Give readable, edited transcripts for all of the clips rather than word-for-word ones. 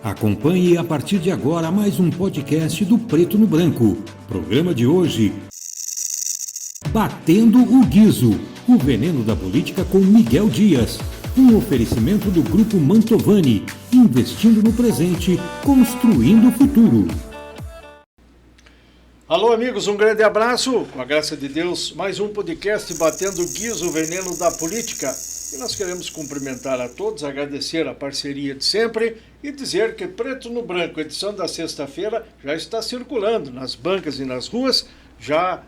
Acompanhe a partir de agora mais um podcast do Preto no Branco. Programa de hoje: Batendo o Guizo, o veneno da política com Miguel Dias. Um oferecimento do Grupo Mantovani, investindo no presente, construindo o futuro. Alô amigos, um grande abraço, com a graça de Deus, mais um podcast Batendo o Guizo, o veneno da política. E nós queremos cumprimentar a todos, agradecer a parceria de sempre e dizer que Preto no Branco, edição da sexta-feira, já está circulando nas bancas e nas ruas, já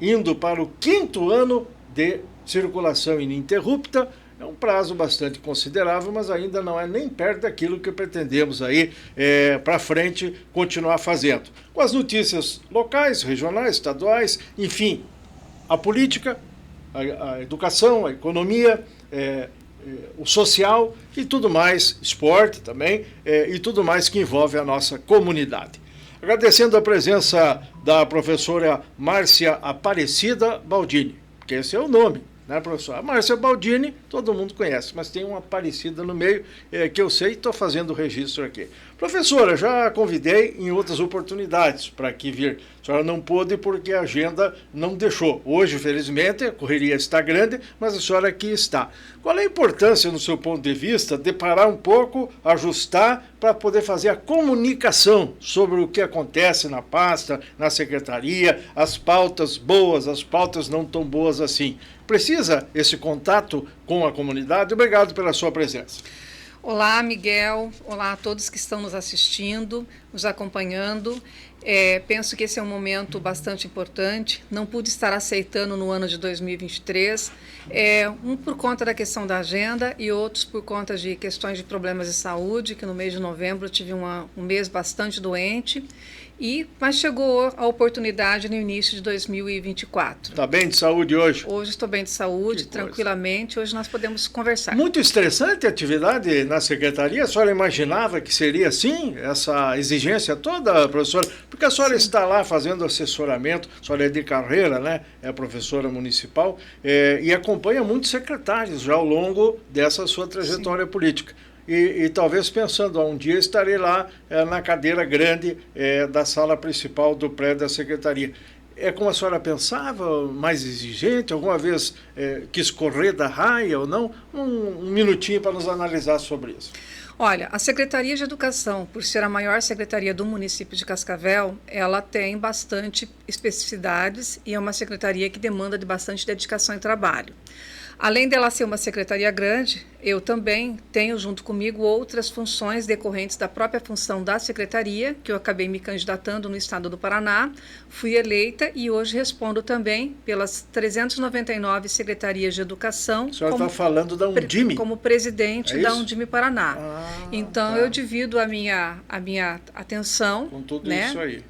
indo para o 5º ano de circulação ininterrupta. É um prazo bastante considerável, mas ainda não é nem perto daquilo que pretendemos aí para frente continuar fazendo. Com as locais, regionais, estaduais, enfim, a política, a educação, a economia, o social e tudo mais, esporte também, e tudo mais que envolve a nossa comunidade. Agradecendo a presença da professora Márcia Aparecida Baldini, que esse é o nome, né, professora? A Márcia Baldini, todo mundo conhece, mas tem uma Aparecida no meio que eu sei e estou fazendo o registro aqui. Professora, já convidei em outras oportunidades para aqui vir. A senhora não pôde porque a agenda não deixou. Hoje, felizmente, a correria está grande, mas a senhora aqui está. Qual é a importância, no seu ponto de vista, de parar um pouco, ajustar, para poder fazer a comunicação sobre o que acontece na pasta, na secretaria, as pautas boas, as pautas não tão boas assim? Precisa esse contato com a comunidade? Obrigado pela sua presença. Olá, Miguel. Olá a todos que estão nos assistindo, nos acompanhando. Penso que esse é um momento bastante importante. Não pude estar aceitando no ano de 2023, um por conta da questão da agenda e outros por conta de questões de problemas de saúde, que no mês de novembro eu tive um mês bastante doente. Mas chegou a oportunidade no início de 2024. Está bem de saúde hoje? Hoje estou bem de saúde, tranquilamente. Hoje nós podemos conversar. Muito estressante a atividade na secretaria. A senhora imaginava que seria assim, essa exigência toda, professora? Porque a senhora está lá fazendo assessoramento, a senhora é de carreira, né? É professora municipal, e acompanha muitos secretários já ao longo dessa sua trajetória política. E talvez pensando, um dia estarei lá na cadeira grande da sala principal do prédio da secretaria. É como a senhora pensava, mais exigente? Alguma vez quis correr da raia ou não? Um minutinho para nos analisar sobre isso. Olha, a Secretaria de Educação, por ser a maior secretaria do município de Cascavel, ela tem bastante especificidades e é uma secretaria que demanda de bastante dedicação e trabalho. Além dela ser uma secretaria grande, eu também tenho junto comigo outras funções decorrentes da própria função da secretaria, que eu acabei me candidatando no estado do Paraná, fui eleita e hoje respondo também pelas 399 secretarias de educação. A senhora está falando da Undime? Como presidente da Undime Paraná. Então, tá. Eu divido a minha atenção. Com tudo, né? Isso aí.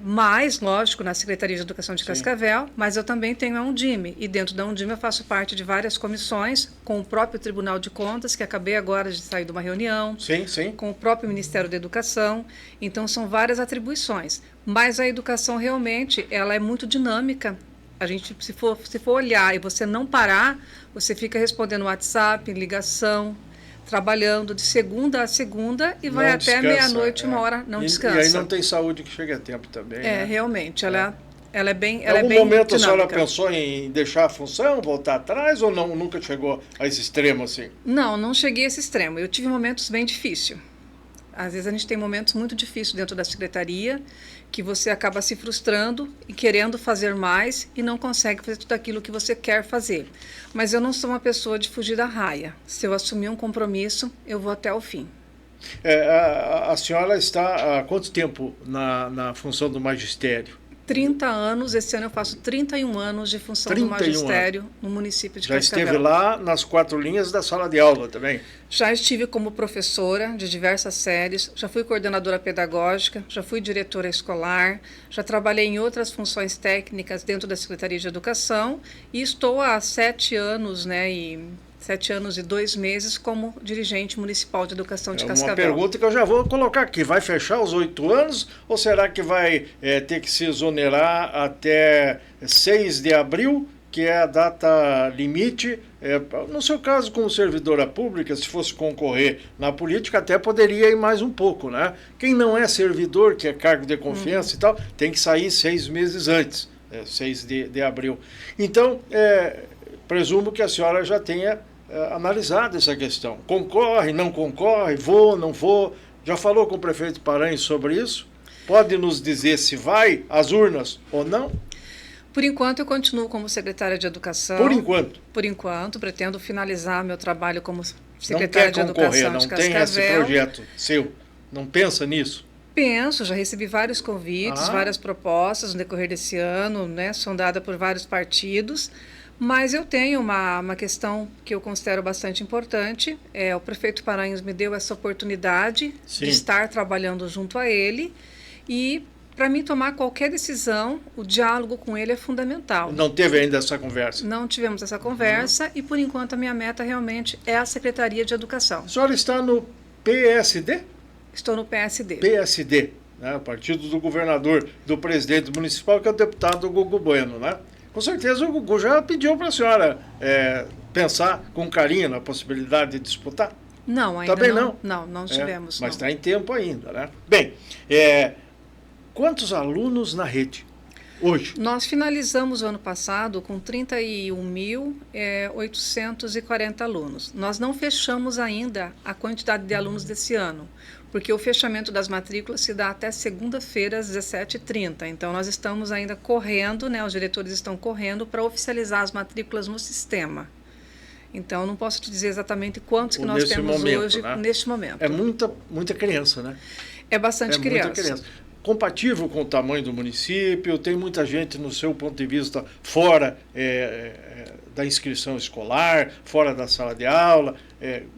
Mais, lógico, na Secretaria de Educação de Cascavel, mas eu também tenho a Undime, e dentro da Undime eu faço parte de várias comissões, com o próprio Tribunal de Contas, que acabei agora de sair de uma reunião, com o próprio Ministério da Educação, então são várias atribuições, mas a educação realmente, ela é muito dinâmica. A gente, se for olhar e você não parar, você fica respondendo WhatsApp, ligação, trabalhando de segunda a segunda e vai até meia-noite, 1h, não descansa. E aí não tem saúde que chega a tempo também. Né? Realmente, ela é bem Em algum momento dinâmica. A senhora pensou em deixar a função, voltar atrás, ou não, nunca chegou a esse extremo assim? Não cheguei a esse extremo. Eu tive momentos bem difíceis. Às vezes a gente tem momentos muito difíceis dentro da secretaria, que você acaba se frustrando e querendo fazer mais e não consegue fazer tudo aquilo que você quer fazer. Mas eu não sou uma pessoa de fugir da raia. Se eu assumir um compromisso, eu vou até o fim. A senhora está há quanto tempo na função do magistério? 30 anos, esse ano eu faço 31 anos de função do magistério no município de Cascavel. Já esteve lá nas 4 linhas da sala de aula também? Já estive como professora de diversas séries, já fui coordenadora pedagógica, já fui diretora escolar, já trabalhei em outras funções técnicas dentro da Secretaria de Educação e estou há 7 anos, 7 anos e 2 meses como dirigente municipal de educação de Cascavel. Uma pergunta que eu já vou colocar aqui. Vai fechar os 8 anos ou será que vai ter que se exonerar até 6 de abril que é a data limite. No seu caso, como servidora pública, se fosse concorrer na política, até poderia ir mais um pouco, né? Quem não é servidor, que é cargo de confiança e tal, tem que sair 6 meses antes, 6 de abril. Então, presumo que a senhora já tenha analisado essa questão. Concorre, não concorre, vou, não vou? Já falou com o prefeito Paranhos sobre isso? Pode nos dizer se vai às urnas ou não? Por enquanto, eu continuo como secretária de Educação. Por enquanto? Por enquanto, pretendo finalizar meu trabalho como secretária de Educação de Cascavel. Não tem esse projeto seu? Não pensa nisso? Penso, já recebi vários convites, várias propostas no decorrer desse ano, né, sondada por vários partidos, mas eu tenho uma questão que eu considero bastante importante. O prefeito Paranhos me deu essa oportunidade de estar trabalhando junto a ele e, para mim tomar qualquer decisão, o diálogo com ele é fundamental. Não teve ainda essa conversa? Não tivemos essa conversa e, por enquanto, a minha meta realmente é a Secretaria de Educação. A senhora está no PSD? Estou no PSD. PSD, né? O partido do governador, do presidente municipal, que é o deputado Gugu Bueno, né? Com certeza o Gugu já pediu para a senhora pensar com carinho na possibilidade de disputar? Não, ainda também não. Não tivemos. Mas está em tempo ainda, né? Bem, quantos alunos na rede hoje? Nós finalizamos o ano passado com 31.840 alunos. Nós não fechamos ainda a quantidade de alunos desse ano, porque o fechamento das matrículas se dá até segunda-feira, às 17h30. Então, nós estamos ainda correndo, né, os diretores estão correndo para oficializar as matrículas no sistema. Então, não posso te dizer exatamente quantos que nós temos hoje, né? Neste momento. É muita criança, né? É bastante criança. Muita criança. Compatível com o tamanho do município, tem muita gente, no seu ponto de vista, fora da inscrição escolar, fora da sala de aula.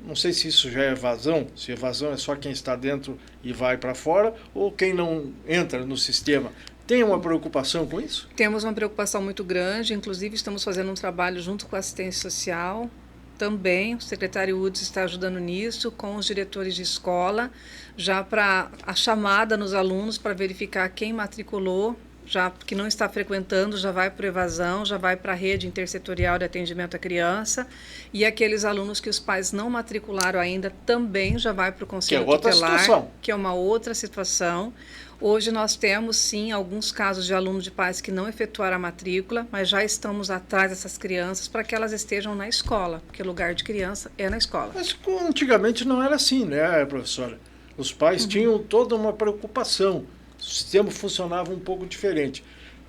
Não sei se isso já é evasão, se evasão é só quem está dentro e vai para fora, ou quem não entra no sistema. Tem uma preocupação com isso? Temos uma preocupação muito grande, inclusive estamos fazendo um trabalho junto com a assistência social. Também o secretário Udes está ajudando nisso, com os diretores de escola, já para a chamada nos alunos para verificar quem matriculou, já que não está frequentando, já vai para evasão, já vai para a rede intersetorial de atendimento à criança, e aqueles alunos que os pais não matricularam ainda também já vai para o conselho tutelar, que é uma outra situação. Hoje nós temos, sim, alguns casos de alunos de pais que não efetuaram a matrícula, mas já estamos atrás dessas crianças para que elas estejam na escola, porque o lugar de criança é na escola. Mas antigamente não era assim, né, professora? Os pais tinham toda uma preocupação, o sistema funcionava um pouco diferente.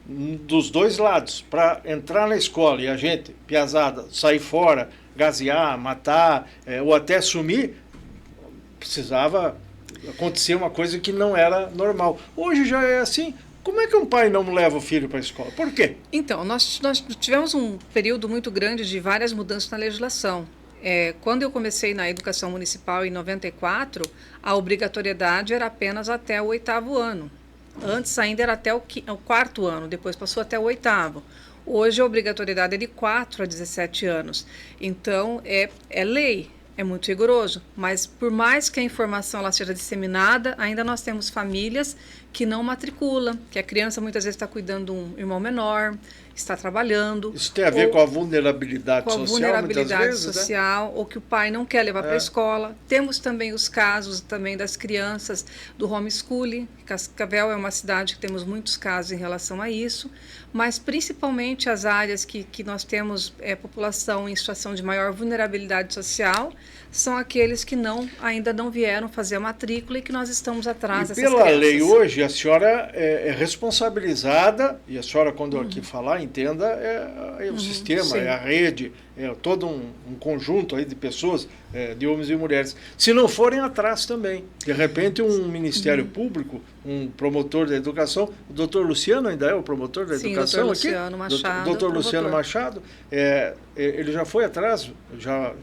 Dos dois lados, para entrar na escola e a gente, piazada, sair fora, gasear, matar, ou até sumir, precisava acontecer uma coisa que não era normal. Hoje já é assim. Como é que um pai não leva o filho para a escola? Por quê? Então, nós tivemos um período muito grande de várias mudanças na legislação. Quando eu comecei na educação municipal em 94, a obrigatoriedade era apenas até o 8º ano. Antes ainda era até o 4º ano, depois passou até o 8º. Hoje a obrigatoriedade é de 4 a 17 anos. Então, é lei. É muito rigoroso, mas por mais que a informação ela seja disseminada, ainda nós temos famílias que não matriculam, que a criança muitas vezes está cuidando de um irmão menor, está trabalhando. Isso tem a ver com a vulnerabilidade social, vulnerabilidade muitas vezes, social, né? Ou que o pai não quer levar para a escola. Temos também os casos também das crianças do homeschooling. Cascavel é uma cidade que temos muitos casos em relação a isso, mas principalmente as áreas que nós temos população em situação de maior vulnerabilidade social são aqueles que ainda não vieram fazer a matrícula e que nós estamos atrás dessas crianças. Pela lei hoje, a senhora é responsabilizada, e a senhora, quando aqui falar, entenda, é o sistema, sim. É a rede, é todo um conjunto aí de pessoas, de homens e mulheres. Se não forem atrás também. De repente, um Ministério Público, um promotor da educação, o doutor Luciano ainda é o promotor da educação aqui? Luciano Machado. Doutor Luciano Machado, ele já foi atrás, já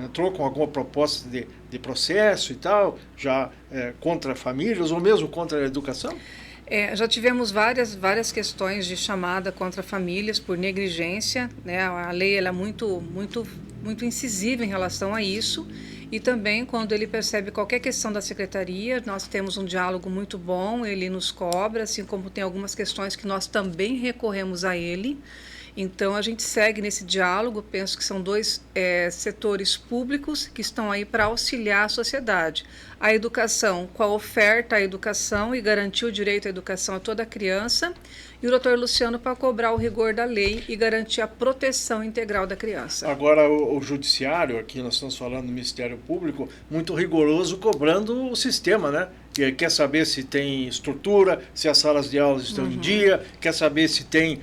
entrou com alguma proposta de processo e tal, já contra famílias ou mesmo contra a educação? Já tivemos várias questões de chamada contra famílias por negligência, né? A lei ela é muito incisiva em relação a isso, e também quando ele percebe qualquer questão da secretaria, nós temos um diálogo muito bom, ele nos cobra, assim como tem algumas questões que nós também recorremos a ele. Então, a gente segue nesse diálogo, penso que são dois setores públicos que estão aí para auxiliar a sociedade. A educação, com a oferta à educação e garantir o direito à educação a toda criança, e o doutor Luciano para cobrar o rigor da lei e garantir a proteção integral da criança. Agora, o judiciário, aqui nós estamos falando do Ministério Público, muito rigoroso cobrando o sistema, né? Que quer saber se tem estrutura, se as salas de aulas estão em dia, quer saber se tem,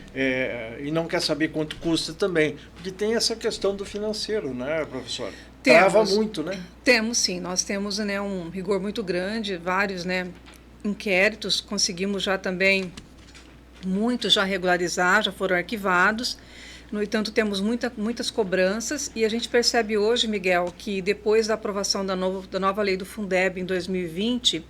e não quer saber quanto custa também, porque tem essa questão do financeiro, né, professora? Trava muito, né? Temos, sim. Nós temos, né, um rigor muito grande, vários, né, inquéritos, conseguimos já também, muitos já regularizar, já foram arquivados. No entanto, temos muitas cobranças e a gente percebe hoje, Miguel, que depois da aprovação da nova lei do Fundeb em 2020,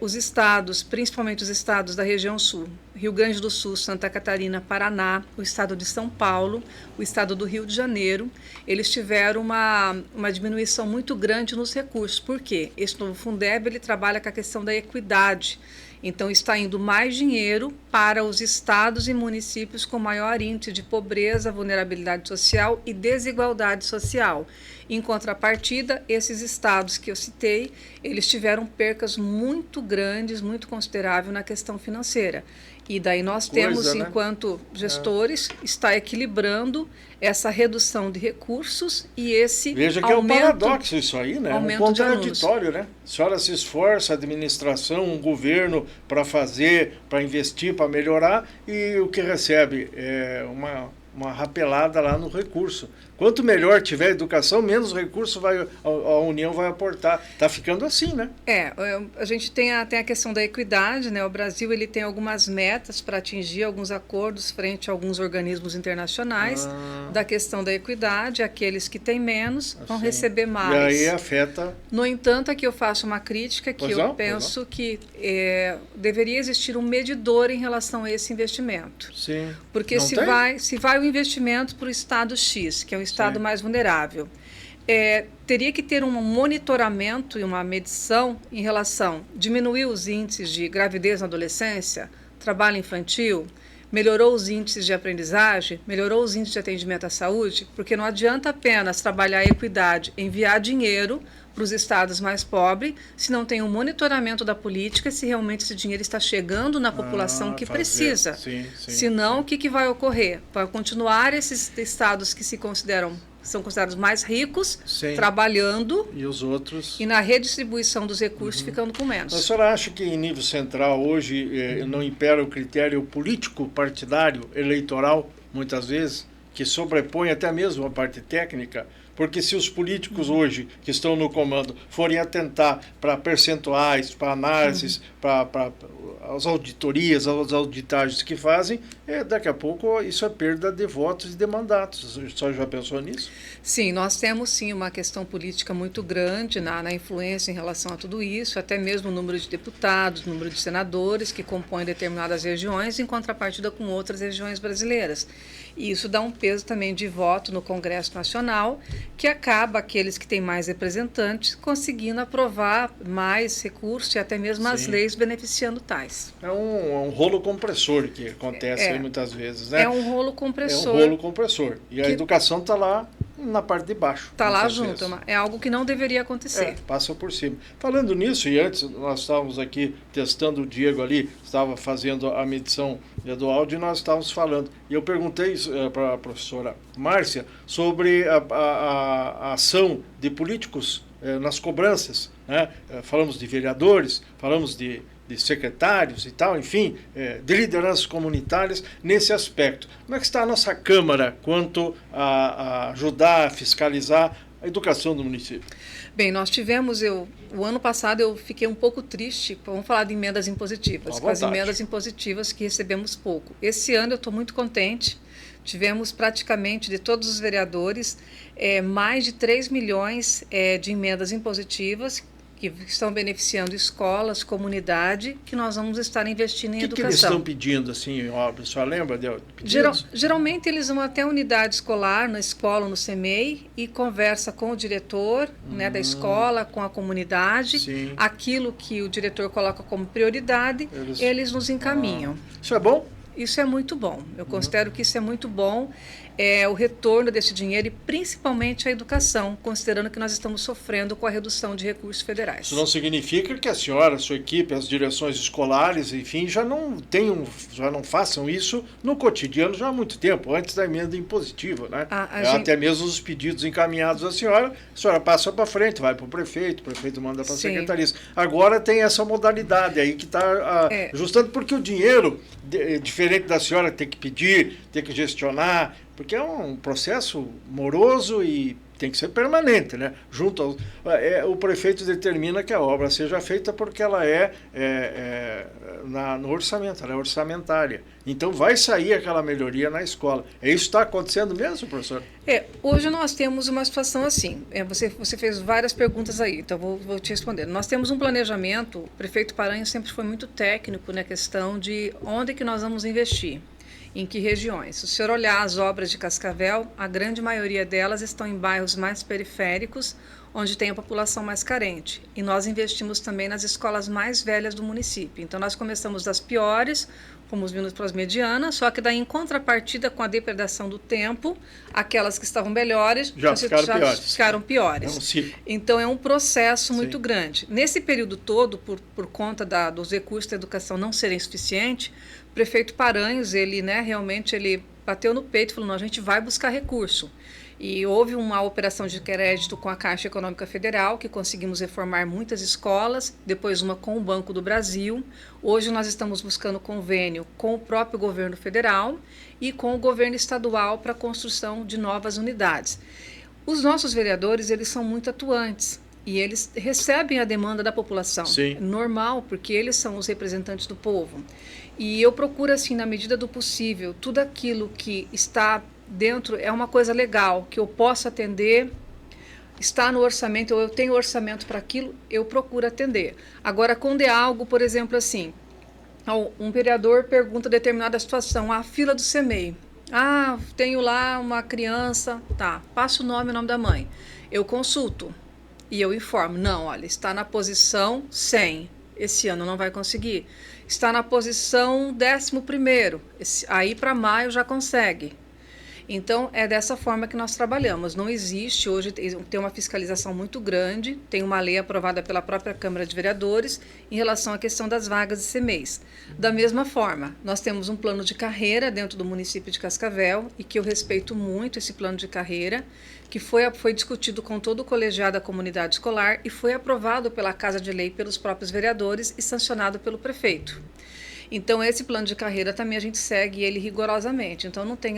os estados, principalmente os estados da região sul, Rio Grande do Sul, Santa Catarina, Paraná, o estado de São Paulo, o estado do Rio de Janeiro, eles tiveram uma diminuição muito grande nos recursos. Por quê? Esse novo Fundeb ele trabalha com a questão da equidade. Então, está indo mais dinheiro para os estados e municípios com maior índice de pobreza, vulnerabilidade social e desigualdade social. Em contrapartida, esses estados que eu citei, eles tiveram percas muito grandes, muito consideráveis na questão financeira. E daí nós temos, né, enquanto gestores, está equilibrando essa redução de recursos e esse Veja que aumento, é um paradoxo isso aí, né? Um contraditório, né? A senhora se esforça, a administração, um governo para fazer, para investir, para melhorar, e o que recebe é uma rapelada lá no recurso. Quanto melhor tiver educação, menos recurso a União vai aportar. Está ficando assim, né? A gente tem a questão da equidade, né? O Brasil ele tem algumas metas para atingir alguns acordos frente a alguns organismos internacionais da questão da equidade. Aqueles que têm menos vão receber mais. E aí afeta... No entanto, aqui eu faço uma crítica que eu penso que deveria existir um medidor em relação a esse investimento. Sim. Porque se vai o investimento para o estado X, que é um estado mais vulnerável, teria que ter um monitoramento e uma medição em relação a diminuir os índices de gravidez na adolescência, trabalho infantil, melhorou os índices de aprendizagem, melhorou os índices de atendimento à saúde, porque não adianta apenas trabalhar a equidade, enviar dinheiro para os estados mais pobres, se não tem um monitoramento da política, se realmente esse dinheiro está chegando na população que precisa. Senão, o que vai ocorrer? Vai continuar esses estados que são considerados mais ricos, trabalhando, e os outros... E na redistribuição dos recursos ficando com menos. A senhora acha que em nível central hoje não impera o critério político, partidário, eleitoral, muitas vezes, que sobrepõe até mesmo a parte técnica? Porque se os políticos hoje que estão no comando forem atentar para percentuais, para análises, para as auditorias, as auditagens que fazem, daqui a pouco isso é perda de votos e de mandatos. A senhora já pensou nisso? Sim, nós temos sim uma questão política muito grande na influência em relação a tudo isso, até mesmo o número de deputados, o número de senadores que compõem determinadas regiões em contrapartida com outras regiões brasileiras. E isso dá um peso também de voto no Congresso Nacional, que acaba aqueles que têm mais representantes conseguindo aprovar mais recursos e até mesmo as leis beneficiando tais. É um rolo compressor que acontece aí muitas vezes, né? É um rolo compressor. É um rolo compressor. E a educação está lá na parte de baixo. Está lá junto, é algo que não deveria acontecer. Passa por cima. Falando nisso, e antes nós estávamos aqui testando, o Diego ali estava fazendo a medição do áudio e nós estávamos falando. E eu perguntei para a professora Márcia sobre a ação de políticos nas cobranças, né? Falamos de vereadores, falamos de secretários e tal, enfim, de lideranças comunitárias nesse aspecto. Como é que está a nossa Câmara quanto a ajudar a fiscalizar a educação do município? Bem, nós tivemos, o ano passado eu fiquei um pouco triste, vamos falar de emendas impositivas, com as emendas impositivas que recebemos pouco. Esse ano eu estou muito contente, tivemos praticamente de todos os vereadores mais de 3 milhões de emendas impositivas que estão beneficiando escolas, comunidade, que nós vamos estar investindo em educação. O que eles estão pedindo, assim, obra? A senhora lembra de pedidos? Geralmente eles vão até a unidade escolar, na escola, no CEMEI, e conversa com o diretor da escola, com a comunidade. Aquilo que o diretor coloca como prioridade, eles nos encaminham. Isso é bom? Isso é muito bom. Eu considero que isso é muito bom, o retorno desse dinheiro e principalmente a educação, considerando que nós estamos sofrendo com a redução de recursos federais. Isso não significa que a senhora, a sua equipe, as direções escolares, enfim, já não façam isso no cotidiano já há muito tempo, antes da emenda impositiva, né? Até mesmo os pedidos encaminhados à senhora, a senhora passa para frente, vai para o prefeito manda para a secretaria. Agora tem essa modalidade aí que está ajustando, porque o dinheiro, diferente da senhora ter que pedir, ter que gestionar, porque é um processo moroso e tem que ser permanente, né? O prefeito determina que a obra seja feita porque ela no orçamento, ela é orçamentária. Então vai sair aquela melhoria na escola. Isso está acontecendo mesmo, professor? Hoje nós temos uma situação assim. Você fez várias perguntas aí, então vou te responder. Nós temos um planejamento, o prefeito Paranhos sempre foi muito técnico na questão de onde que nós vamos investir. Em que regiões? Se o senhor olhar as obras de Cascavel, a grande maioria delas estão em bairros mais periféricos, onde tem a população mais carente. E nós investimos também nas escolas mais velhas do município. Então, nós começamos das piores, fomos vindo para as medianas, só que daí, em contrapartida com a depredação do tempo, aquelas que estavam melhores já ficaram piores. Então, é um processo muito grande. Nesse período todo, por conta dos recursos da educação não serem suficientes, o prefeito Paranhos, realmente ele bateu no peito e falou, não, a gente vai buscar recurso. E houve uma operação de crédito com a Caixa Econômica Federal, que conseguimos reformar muitas escolas, depois uma com o Banco do Brasil. Hoje nós estamos buscando convênio com o próprio governo federal e com o governo estadual para a construção de novas unidades. Os nossos vereadores, eles são muito atuantes. E eles recebem a demanda da população. Sim. É normal, porque eles são os representantes do povo. E eu procuro, assim, na medida do possível, tudo aquilo que está dentro é uma coisa legal, que eu posso atender, está no orçamento, ou eu tenho orçamento para aquilo, eu procuro atender. Agora, quando é algo, por exemplo, assim, um vereador pergunta determinada situação, a fila do CEMEI. Tenho lá uma criança, passa o nome da mãe. Eu consulto. E eu informo, não, olha, está na posição 100, esse ano não vai conseguir. Está na posição 11º, aí para maio já consegue. Então, é dessa forma que nós trabalhamos. Não existe, hoje tem uma fiscalização muito grande, tem uma lei aprovada pela própria Câmara de Vereadores em relação à questão das vagas de CMEIs. Da mesma forma, nós temos um plano de carreira dentro do município de Cascavel, e que eu respeito muito esse plano de carreira, que foi discutido com todo o colegiado da comunidade escolar e foi aprovado pela Casa de Lei pelos próprios vereadores e sancionado pelo prefeito. Então, esse plano de carreira também a gente segue ele rigorosamente. Então, não tem,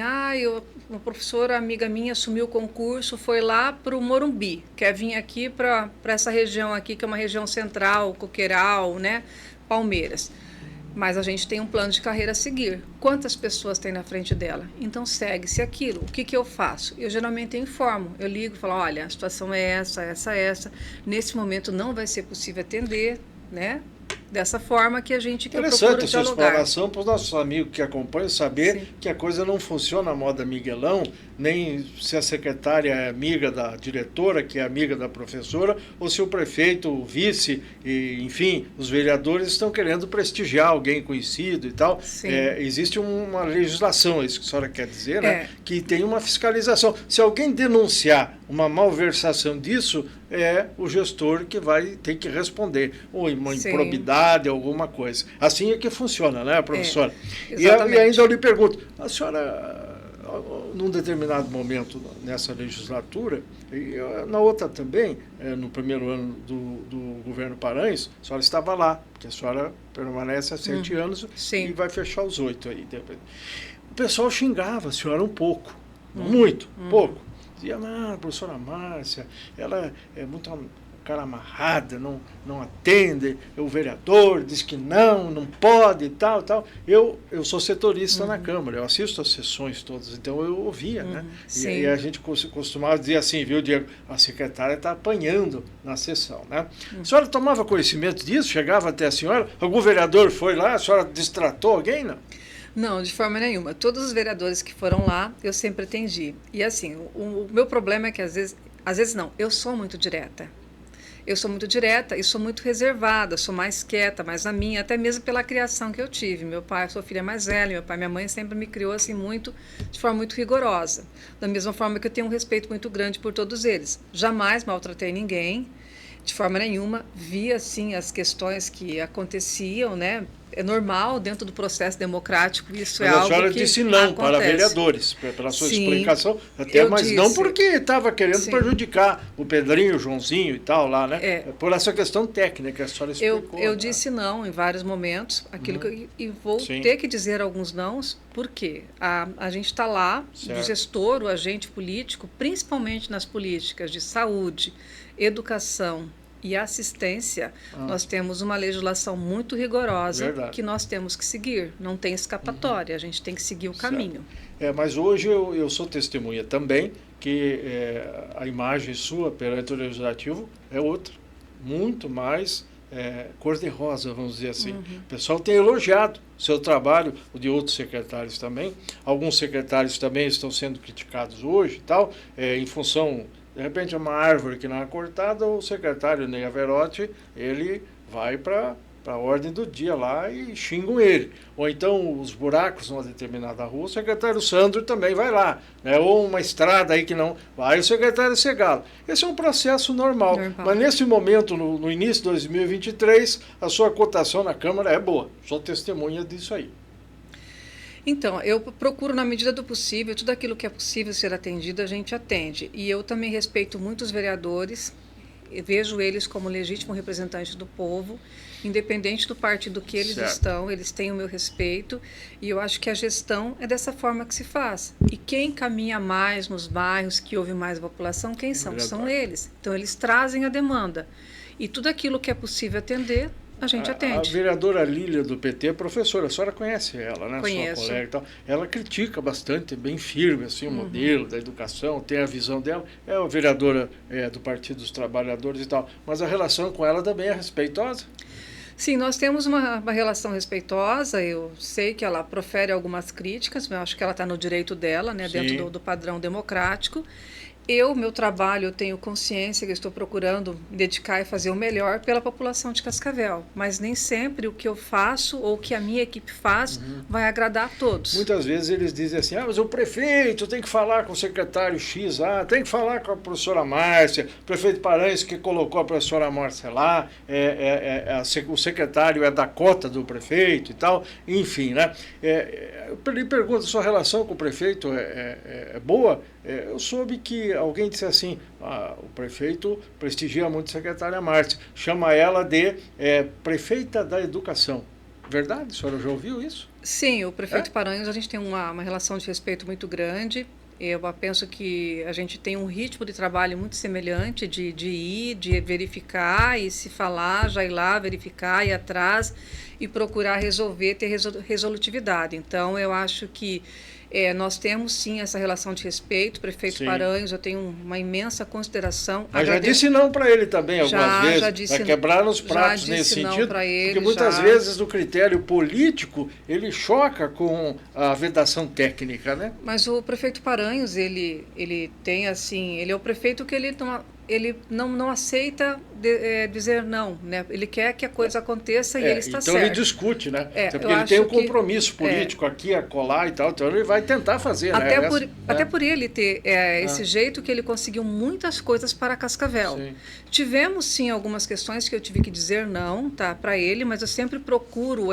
uma professora amiga minha assumiu o concurso, foi lá para o Morumbi, quer vir aqui para essa região aqui, que é uma região central, Coqueiral, né, Palmeiras. Mas a gente tem um plano de carreira a seguir. Quantas pessoas tem na frente dela? Então, segue-se aquilo. O que eu faço? Eu geralmente informo. Eu ligo e falo, olha, a situação é essa. Nesse momento não vai ser possível atender, né? Dessa forma que eu procuro dialogar. Interessante essa exploração para os nossos amigos que acompanham saber Sim. que a coisa não funciona à moda Miguelão, nem se a secretária é amiga da diretora, que é amiga da professora, ou se o prefeito, o vice, e, enfim, os vereadores estão querendo prestigiar alguém conhecido e tal. Existe uma legislação, é isso que a senhora quer dizer, né? Que tem uma fiscalização. Se alguém denunciar uma malversação disso, é o gestor que vai ter que responder, ou uma improbidade, alguma coisa. Assim é que funciona, né, professora? E ainda eu lhe pergunto, a senhora, num determinado momento nessa legislatura, e na outra também, no primeiro ano do governo Paranhos, a senhora estava lá, porque a senhora permanece há 7 anos Sim. e vai fechar os 8 aí. O pessoal xingava a senhora um pouco, muito, pouco. Dizia, a professora Márcia, ela é muito cara amarrada, não atende, o vereador diz que não pode e tal. Eu sou setorista na Câmara, eu assisto as sessões todas, então eu ouvia, né? E a gente costumava dizer assim, viu, Diego, a secretária está apanhando na sessão, né? A senhora tomava conhecimento disso? Chegava até a senhora? Algum vereador foi lá? A senhora destratou alguém, não? Não, de forma nenhuma. Todos os vereadores que foram lá, eu sempre atendi. E assim, o meu problema é que às vezes não, eu sou muito direta. Eu sou muito direta e sou muito reservada, sou mais quieta, mais na minha, até mesmo pela criação que eu tive. Meu pai, eu sou filha mais velha, meu pai e minha mãe sempre me criou assim muito, de forma muito rigorosa. Da mesma forma que eu tenho um respeito muito grande por todos eles. Jamais maltratei ninguém, de forma nenhuma. Vi assim as questões que aconteciam, né? É normal dentro do processo democrático, isso mas é algo que a senhora disse não acontece. para vereadores, pela sua Sim, explicação, até, mas disse, não porque estava querendo sim, prejudicar o Pedrinho, o Joãozinho e tal lá, né? É. Por essa questão técnica que a senhora explicou. Eu né? disse não em vários momentos, aquilo que e vou Sim. ter que dizer alguns nãos, porque a gente está lá, Certo. o gestor, o agente político, principalmente nas políticas de saúde, educação e assistência, nós temos uma legislação muito rigorosa Verdade. que nós temos que seguir. Não tem escapatória, a gente tem que seguir o caminho. Mas hoje eu sou testemunha também que a imagem sua perante o Legislativo é outra, muito mais cor-de-rosa, vamos dizer assim. O pessoal tem elogiado o seu trabalho, o de outros secretários também. Alguns secretários também estão sendo criticados hoje e tal, em função... De repente, uma árvore que não é cortada, o secretário Ney Averotti, ele vai para a ordem do dia lá e xingam ele. Ou então, os buracos numa determinada rua, o secretário Sandro também vai lá. Né? Ou uma estrada aí que não vai, o secretário Segalo. Esse é um processo normal. Mas nesse momento, no início de 2023, a sua cotação na Câmara é boa. Sou testemunha disso aí. Então, eu procuro, na medida do possível, tudo aquilo que é possível ser atendido, a gente atende. E eu também respeito muito os vereadores, vejo eles como legítimos representantes do povo, independente do partido que eles estão, eles têm o meu respeito, e eu acho que a gestão é dessa forma que se faz. E quem caminha mais nos bairros, que ouve mais a população, quem são? São eles. Então, eles trazem a demanda. E tudo aquilo que é possível atender, a gente atende. A vereadora Lília do PT é professora, a senhora conhece ela, né? Conheço. Sua colega e tal. Ela critica bastante, bem firme, assim, o modelo da educação, tem a visão dela. É a vereadora do Partido dos Trabalhadores e tal, mas a relação com ela também é respeitosa? Sim, nós temos uma relação respeitosa. Eu sei que ela profere algumas críticas, mas eu acho que ela está no direito dela, né, dentro do padrão democrático. Meu trabalho, eu tenho consciência que eu estou procurando me dedicar e fazer o melhor pela população de Cascavel, mas nem sempre o que eu faço ou o que a minha equipe faz vai agradar a todos. Muitas vezes eles dizem assim, mas o prefeito tem que falar com o secretário X, tem que falar com a professora Márcia, o prefeito Paranhos que colocou a professora Márcia lá, o secretário é da cota do prefeito e tal, enfim, né? Eu lhe pergunto, sua relação com o prefeito é boa? Eu soube que alguém disse assim, o prefeito prestigia muito a secretária Márcia, chama ela de prefeita da educação. Verdade? A senhora já ouviu isso? Sim, o prefeito Paranhos, a gente tem uma relação de respeito muito grande. Eu penso que a gente tem um ritmo de trabalho muito semelhante, de ir, de verificar e se falar, já ir lá, verificar, ir atrás e procurar resolver, ter resolutividade. Então, eu acho que nós temos, sim, essa relação de respeito. Prefeito Paranhos, eu tenho uma imensa consideração. Mas já disse não para ele também algumas vezes, já disse, para quebrar os pratos nesse sentido, porque muitas vezes o critério político, ele choca com a vedação técnica, né? Mas o prefeito Paranhos, ele tem, assim, ele é o prefeito que ele não aceita dizer não, né? Ele quer que a coisa aconteça e ele está certo. Então ele discute, né? Porque ele tem um compromisso político aqui, acolá e tal, então ele vai tentar fazer, até por ele ter esse jeito que ele conseguiu muitas coisas para Cascavel. Sim. Tivemos, sim, algumas questões que eu tive que dizer não, para ele, mas eu sempre procuro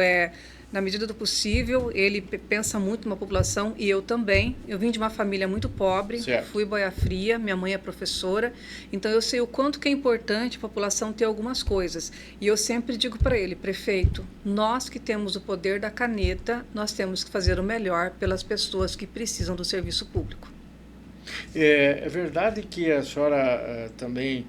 na medida do possível. Ele pensa muito numa população e eu também. Eu vim de uma família muito pobre, fui boia fria, minha mãe é professora, então eu sei o quanto que é importante a população ter algumas coisas. E eu sempre digo para ele, prefeito, nós que temos o poder da caneta, nós temos que fazer o melhor pelas pessoas que precisam do serviço público. É verdade que a senhora também,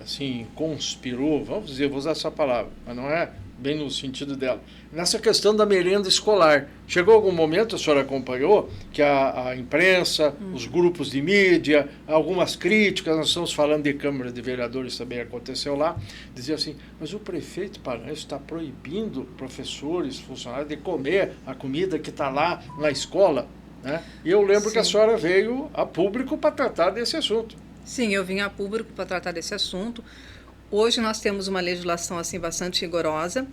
assim, conspirou, vamos dizer, vou usar essa palavra, mas não é bem no sentido dela, nessa questão da merenda escolar. Chegou algum momento, a senhora acompanhou, que a imprensa, os grupos de mídia, algumas críticas, nós estamos falando de Câmara de Vereadores, também aconteceu lá, dizia assim, mas o prefeito Paranhos está proibindo professores, funcionários de comer a comida que está lá na escola, né? E eu lembro que a senhora veio a público para tratar desse assunto. Sim, eu vim a público para tratar desse assunto. Hoje nós temos uma legislação assim bastante rigorosa.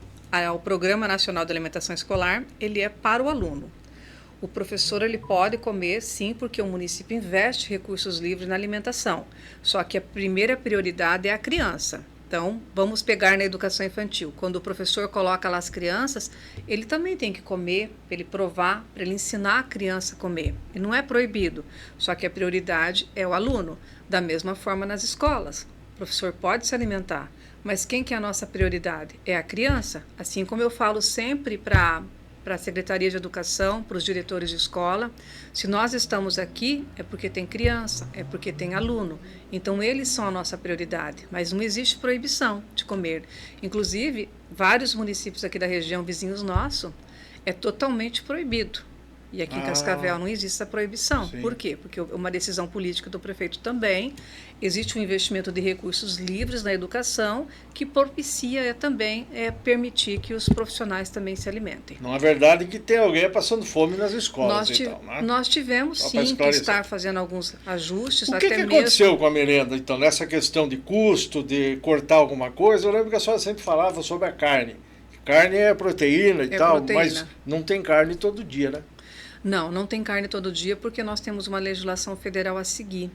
O Programa Nacional de Alimentação Escolar, ele é para o aluno. O professor ele pode comer, sim, porque o município investe recursos livres na alimentação. Só que a primeira prioridade é a criança. Então, vamos pegar na educação infantil. Quando o professor coloca lá as crianças, ele também tem que comer, para ele provar, para ele ensinar a criança a comer. E não é proibido, só que a prioridade é o aluno. Da mesma forma nas escolas. O professor pode se alimentar, mas quem que é a nossa prioridade? É a criança. Assim como eu falo sempre para a Secretaria de Educação, para os diretores de escola, se nós estamos aqui é porque tem criança, é porque tem aluno. Então, eles são a nossa prioridade, mas não existe proibição de comer. Inclusive, vários municípios aqui da região, vizinhos nossos, é totalmente proibido. E aqui em Cascavel não existe essa proibição. Sim. Por quê? Porque uma decisão política do prefeito também, existe um investimento de recursos livres na educação que propicia também permitir que os profissionais também se alimentem. Não é verdade que tem alguém passando fome nas escolas né? Nós tivemos, só sim, que estar fazendo alguns ajustes. O que aconteceu com a merenda, então, nessa questão de custo, de cortar alguma coisa? Eu lembro que a senhora sempre falava sobre a carne. Carne é proteína e tal, mas não tem carne todo dia, né? Não tem carne todo dia porque nós temos uma legislação federal a seguir.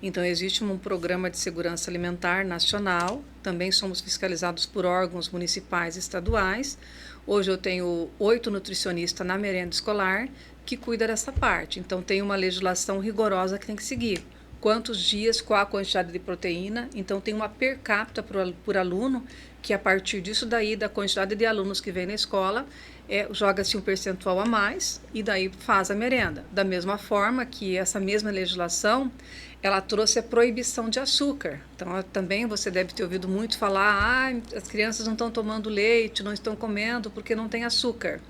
Então, existe um programa de segurança alimentar nacional, também somos fiscalizados por órgãos municipais e estaduais. Hoje eu tenho 8 nutricionistas na merenda escolar que cuidam dessa parte. Então, tem uma legislação rigorosa que tem que seguir. Quantos dias, qual a quantidade de proteína. Então, tem uma per capita por aluno, que a partir disso daí, da quantidade de alunos que vem na escola, joga-se um percentual a mais e daí faz a merenda. Da mesma forma que essa mesma legislação, ela trouxe a proibição de açúcar. Então, também você deve ter ouvido muito falar, as crianças não estão tomando leite, não estão comendo porque não tem açúcar.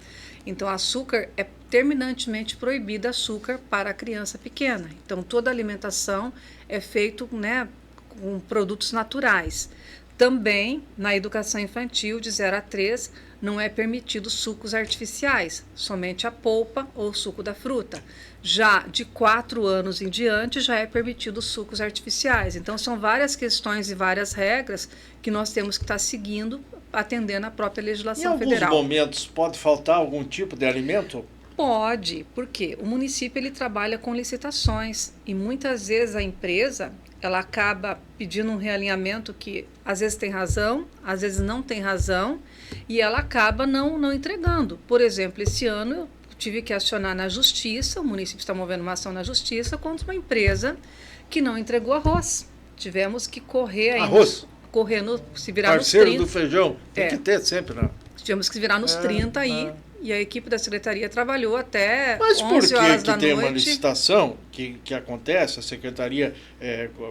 Então, açúcar é terminantemente proibido, açúcar para a criança pequena. Então, toda a alimentação é feita, né, com produtos naturais. Também, na educação infantil, de 0 a 3, não é permitido sucos artificiais, somente a polpa ou suco da fruta. Já de 4 anos em diante, já é permitido sucos artificiais. Então, são várias questões e várias regras que nós temos que estar seguindo, atendendo à própria legislação federal. Em alguns momentos, pode faltar algum tipo de alimento? Pode, porque o município ele trabalha com licitações e muitas vezes a empresa ela acaba pedindo um realinhamento que às vezes tem razão, às vezes não tem razão, e ela acaba não entregando. Por exemplo, esse ano eu tive que acionar na justiça, o município está movendo uma ação na justiça contra uma empresa que não entregou arroz. Tivemos que correr ainda. Arroz? Se virar Parceiro nos 30. Do feijão, tem que ter sempre, né? Tivemos que virar nos 30 aí. E a equipe da secretaria trabalhou até 11 horas da noite. Mas por que tem uma licitação que acontece, a secretaria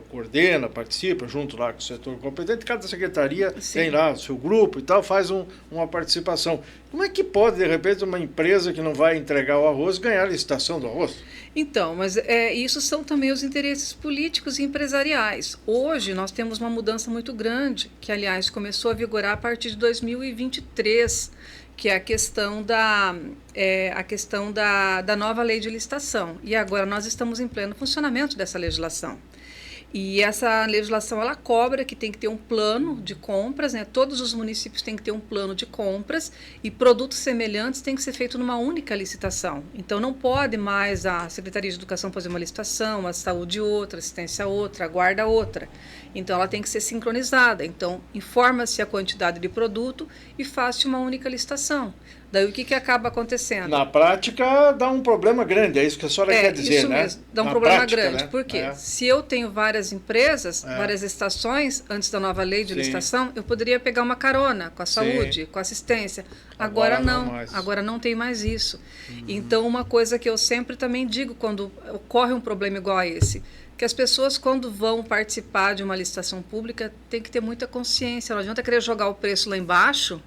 coordena, participa, junto lá com o setor competente, cada secretaria tem lá o seu grupo e tal, faz uma participação. Como é que pode, de repente, uma empresa que não vai entregar o arroz ganhar a licitação do arroz? Então, mas isso são também os interesses políticos e empresariais. Hoje nós temos uma mudança muito grande, que aliás começou a vigorar a partir de 2023, que é a questão da nova lei de licitação. E agora nós estamos em pleno funcionamento dessa legislação. E essa legislação, ela cobra que tem que ter um plano de compras, né? Todos os municípios têm que ter um plano de compras e produtos semelhantes têm que ser feitos numa única licitação. Então, não pode mais a Secretaria de Educação fazer uma licitação, a Saúde outra, a Assistência outra, a Guarda outra. Então, ela tem que ser sincronizada. Então, informa-se a quantidade de produto e faz-se uma única licitação. Daí, o que acaba acontecendo? Na prática, dá um problema grande, é isso que a senhora quer dizer, isso né? Mesmo, dá um Na problema prática, grande. né? Por quê? Se eu tenho várias empresas, várias estações, antes da nova lei de licitação, eu poderia pegar uma carona com a saúde, com a assistência. Agora não. Agora não tem mais isso. Então, uma coisa que eu sempre também digo quando ocorre um problema igual a esse, que as pessoas, quando vão participar de uma licitação pública, tem que ter muita consciência. Não adianta querer jogar o preço lá embaixo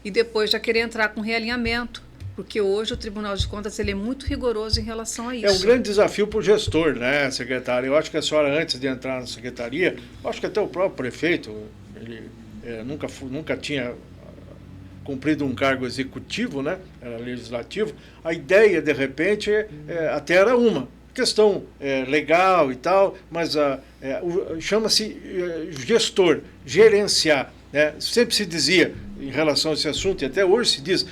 e depois já querer entrar com realinhamento, porque hoje o Tribunal de Contas ele é muito rigoroso em relação a isso. É um grande desafio para o gestor, né, secretária? Eu acho que a senhora, antes de entrar na secretaria, eu acho que até o próprio prefeito, ele nunca tinha cumprido um cargo executivo, né, era legislativo. A ideia, de repente, até era uma, questão legal e tal, mas chama-se gestor, gerenciar. Né? Sempre se dizia, em relação a esse assunto, e até hoje se diz,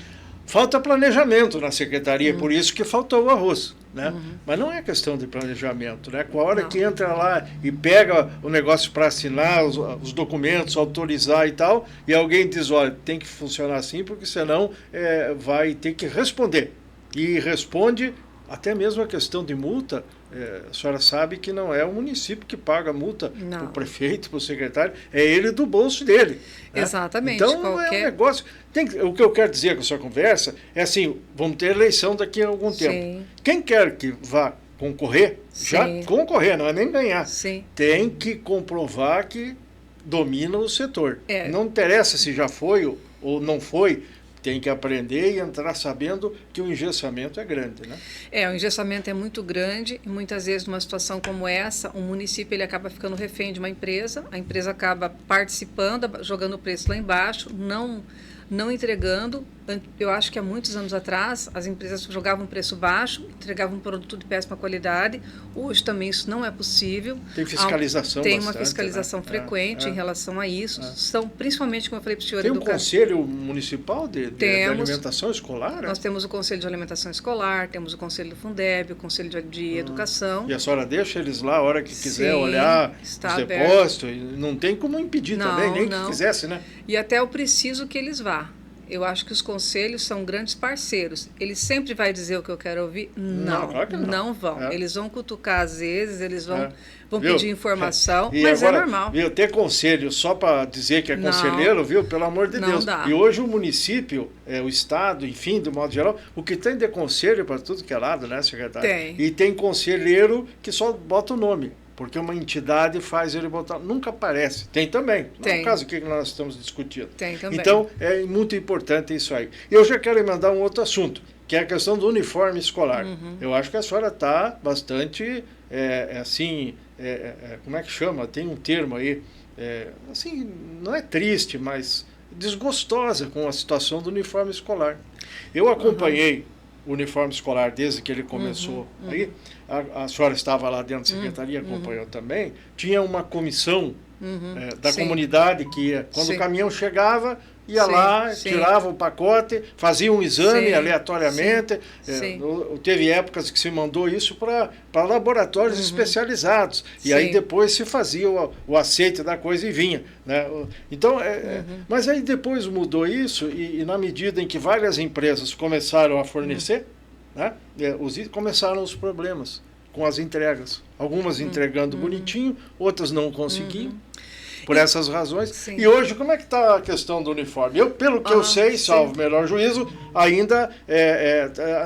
falta planejamento na secretaria, por isso que faltou o arroz. Né? Mas não é questão de planejamento. Né? Com a hora que entra lá e pega o negócio para assinar os documentos, autorizar e tal, e alguém diz, olha, tem que funcionar assim, porque senão vai ter que responder. E responde até mesmo a questão de multa. A senhora sabe que não é o município que paga a multa para o prefeito, para o secretário, é ele do bolso dele. Né? Exatamente. Então é um negócio. O que eu quero dizer com essa conversa é assim: vamos ter eleição daqui a algum tempo. Sim. Quem quer que vá concorrer, já concorrer, não é nem ganhar, tem que comprovar que domina o setor. Não interessa se já foi ou não foi. Tem que aprender e entrar sabendo que o engessamento é grande, né? O engessamento é muito grande e muitas vezes numa situação como essa, o município ele acaba ficando refém de uma empresa, a empresa acaba participando, jogando o preço lá embaixo, não entregando. Eu acho que há muitos anos atrás as empresas jogavam preço baixo, entregavam um produto de péssima qualidade. Hoje também isso não é possível. Tem fiscalização Tem bastante, uma fiscalização frequente em relação a isso. São, principalmente, como eu falei para o senhor... Tem um conselho municipal de alimentação escolar? Nós temos o Conselho de Alimentação Escolar, temos o Conselho do Fundeb, o Conselho de Educação. E a senhora deixa eles lá a hora que quiser olhar os depósitos? Não tem como impedir também, nem que quisesse, né? E até eu preciso que eles vá. Eu acho que os conselhos são grandes parceiros. Ele sempre vai dizer o que eu quero ouvir? Não, claro que não vão. Eles vão cutucar às vezes, eles vão pedir informação, mas agora, é normal. Ter conselho só para dizer que é conselheiro, pelo amor de Deus. Dá. E hoje o município, o Estado, enfim, do modo geral, o que tem de conselho para tudo que é lado, né, secretário? Tem. E tem conselheiro que só bota o nome. Porque uma entidade faz ele botar... Nunca aparece. Tem também. Tem. No caso que nós estamos discutindo. Tem também. Então, é muito importante isso aí. Eu já quero emendar um outro assunto, que é a questão do uniforme escolar. Eu acho que a senhora está bastante, como é que chama? Tem um termo aí, assim, não é triste, mas desgostosa com a situação do uniforme escolar. Eu acompanhei o uniforme escolar desde que ele começou aí. A senhora estava lá dentro da secretaria, acompanhou também. Tinha uma comissão da comunidade que, quando o caminhão chegava, ia lá, tirava o pacote, fazia um exame aleatoriamente. Teve épocas que se mandou isso para laboratórios especializados. E aí depois se fazia o aceite da coisa e vinha. Né? Então, mas aí depois mudou isso e na medida em que várias empresas começaram a fornecer, né, começaram os problemas com as entregas. Algumas entregando bonitinho, outras não conseguiam. Por essas razões. E hoje, como é que está a questão do uniforme? Pelo que eu sei, salvo melhor juízo, ainda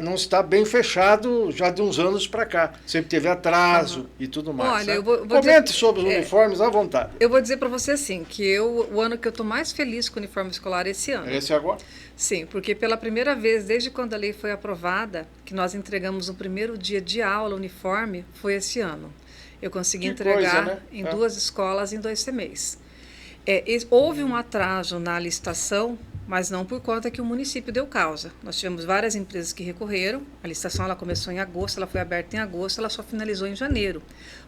não está bem fechado já de uns anos para cá. Sempre teve atraso e tudo mais. Olha, Comente sobre os uniformes à vontade. Eu vou dizer para você assim, que o ano que eu estou mais feliz com o uniforme escolar é esse ano. Esse agora? Sim, porque pela primeira vez, desde quando a lei foi aprovada, que nós entregamos o primeiro dia de aula uniforme, foi esse ano. Eu consegui entregar em 2 escolas em 2 semestres. Houve um atraso na licitação, mas não por conta que o município deu causa. Nós tivemos várias empresas que recorreram. A licitação ela começou em agosto, ela foi aberta em agosto, ela só finalizou em janeiro.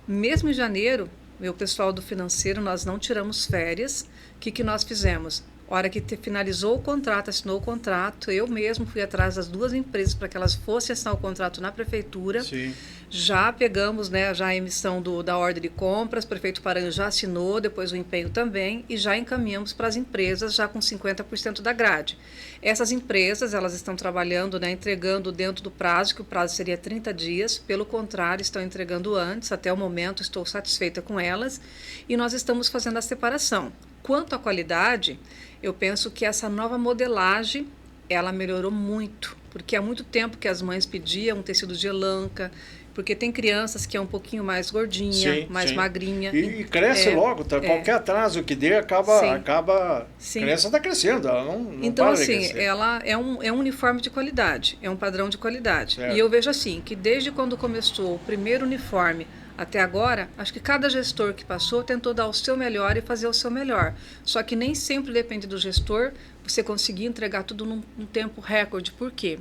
Mesmo em janeiro, meu pessoal do financeiro, nós não tiramos férias. O que nós fizemos? A hora que finalizou o contrato, assinou o contrato, eu mesmo fui atrás das 2 empresas para que elas fossem assinar o contrato na prefeitura. Sim. Já pegamos, né, já a emissão da ordem de compras, o prefeito Paranhos já assinou, depois o empenho também, e já encaminhamos para as empresas já com 50% da grade. Essas empresas, elas estão trabalhando, né, entregando dentro do prazo, que o prazo seria 30 dias, pelo contrário, estão entregando antes, até o momento estou satisfeita com elas, e nós estamos fazendo a separação. Quanto à qualidade, eu penso que essa nova modelagem, ela melhorou muito, porque há muito tempo que as mães pediam um tecido de elanca, porque tem crianças que é um pouquinho mais gordinha, mais magrinha. E cresce logo, tá? Qualquer atraso que dê, acaba a criança está crescendo, ela não então, para assim, de crescer. Ela é um uniforme de qualidade, é um padrão de qualidade. Certo. E eu vejo assim, que desde quando começou o primeiro uniforme até agora, acho que cada gestor que passou tentou dar o seu melhor e fazer o seu melhor. Só que nem sempre depende do gestor você conseguir entregar tudo num tempo recorde. Por quê?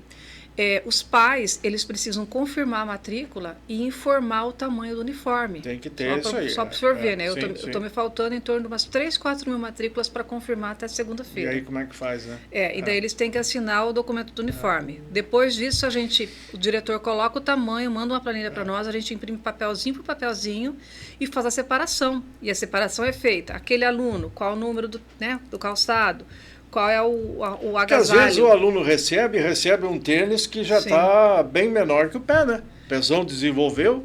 Os pais, eles precisam confirmar a matrícula e informar o tamanho do uniforme. Tem que ter isso aí. Só para o senhor ver, né? Sim, Eu estou me faltando em torno de umas 3, 4 mil matrículas para confirmar até segunda-feira. E aí como é que faz, né? E daí eles têm que assinar o documento do uniforme. Depois disso, o diretor coloca o tamanho, manda uma planilha para nós, a gente imprime papelzinho por papelzinho e faz a separação. E a separação é feita. Aquele aluno, qual o número do calçado, qual é o agasalho. Porque às vezes o aluno recebe um tênis que já está bem menor que o pé, né? O pezão desenvolveu,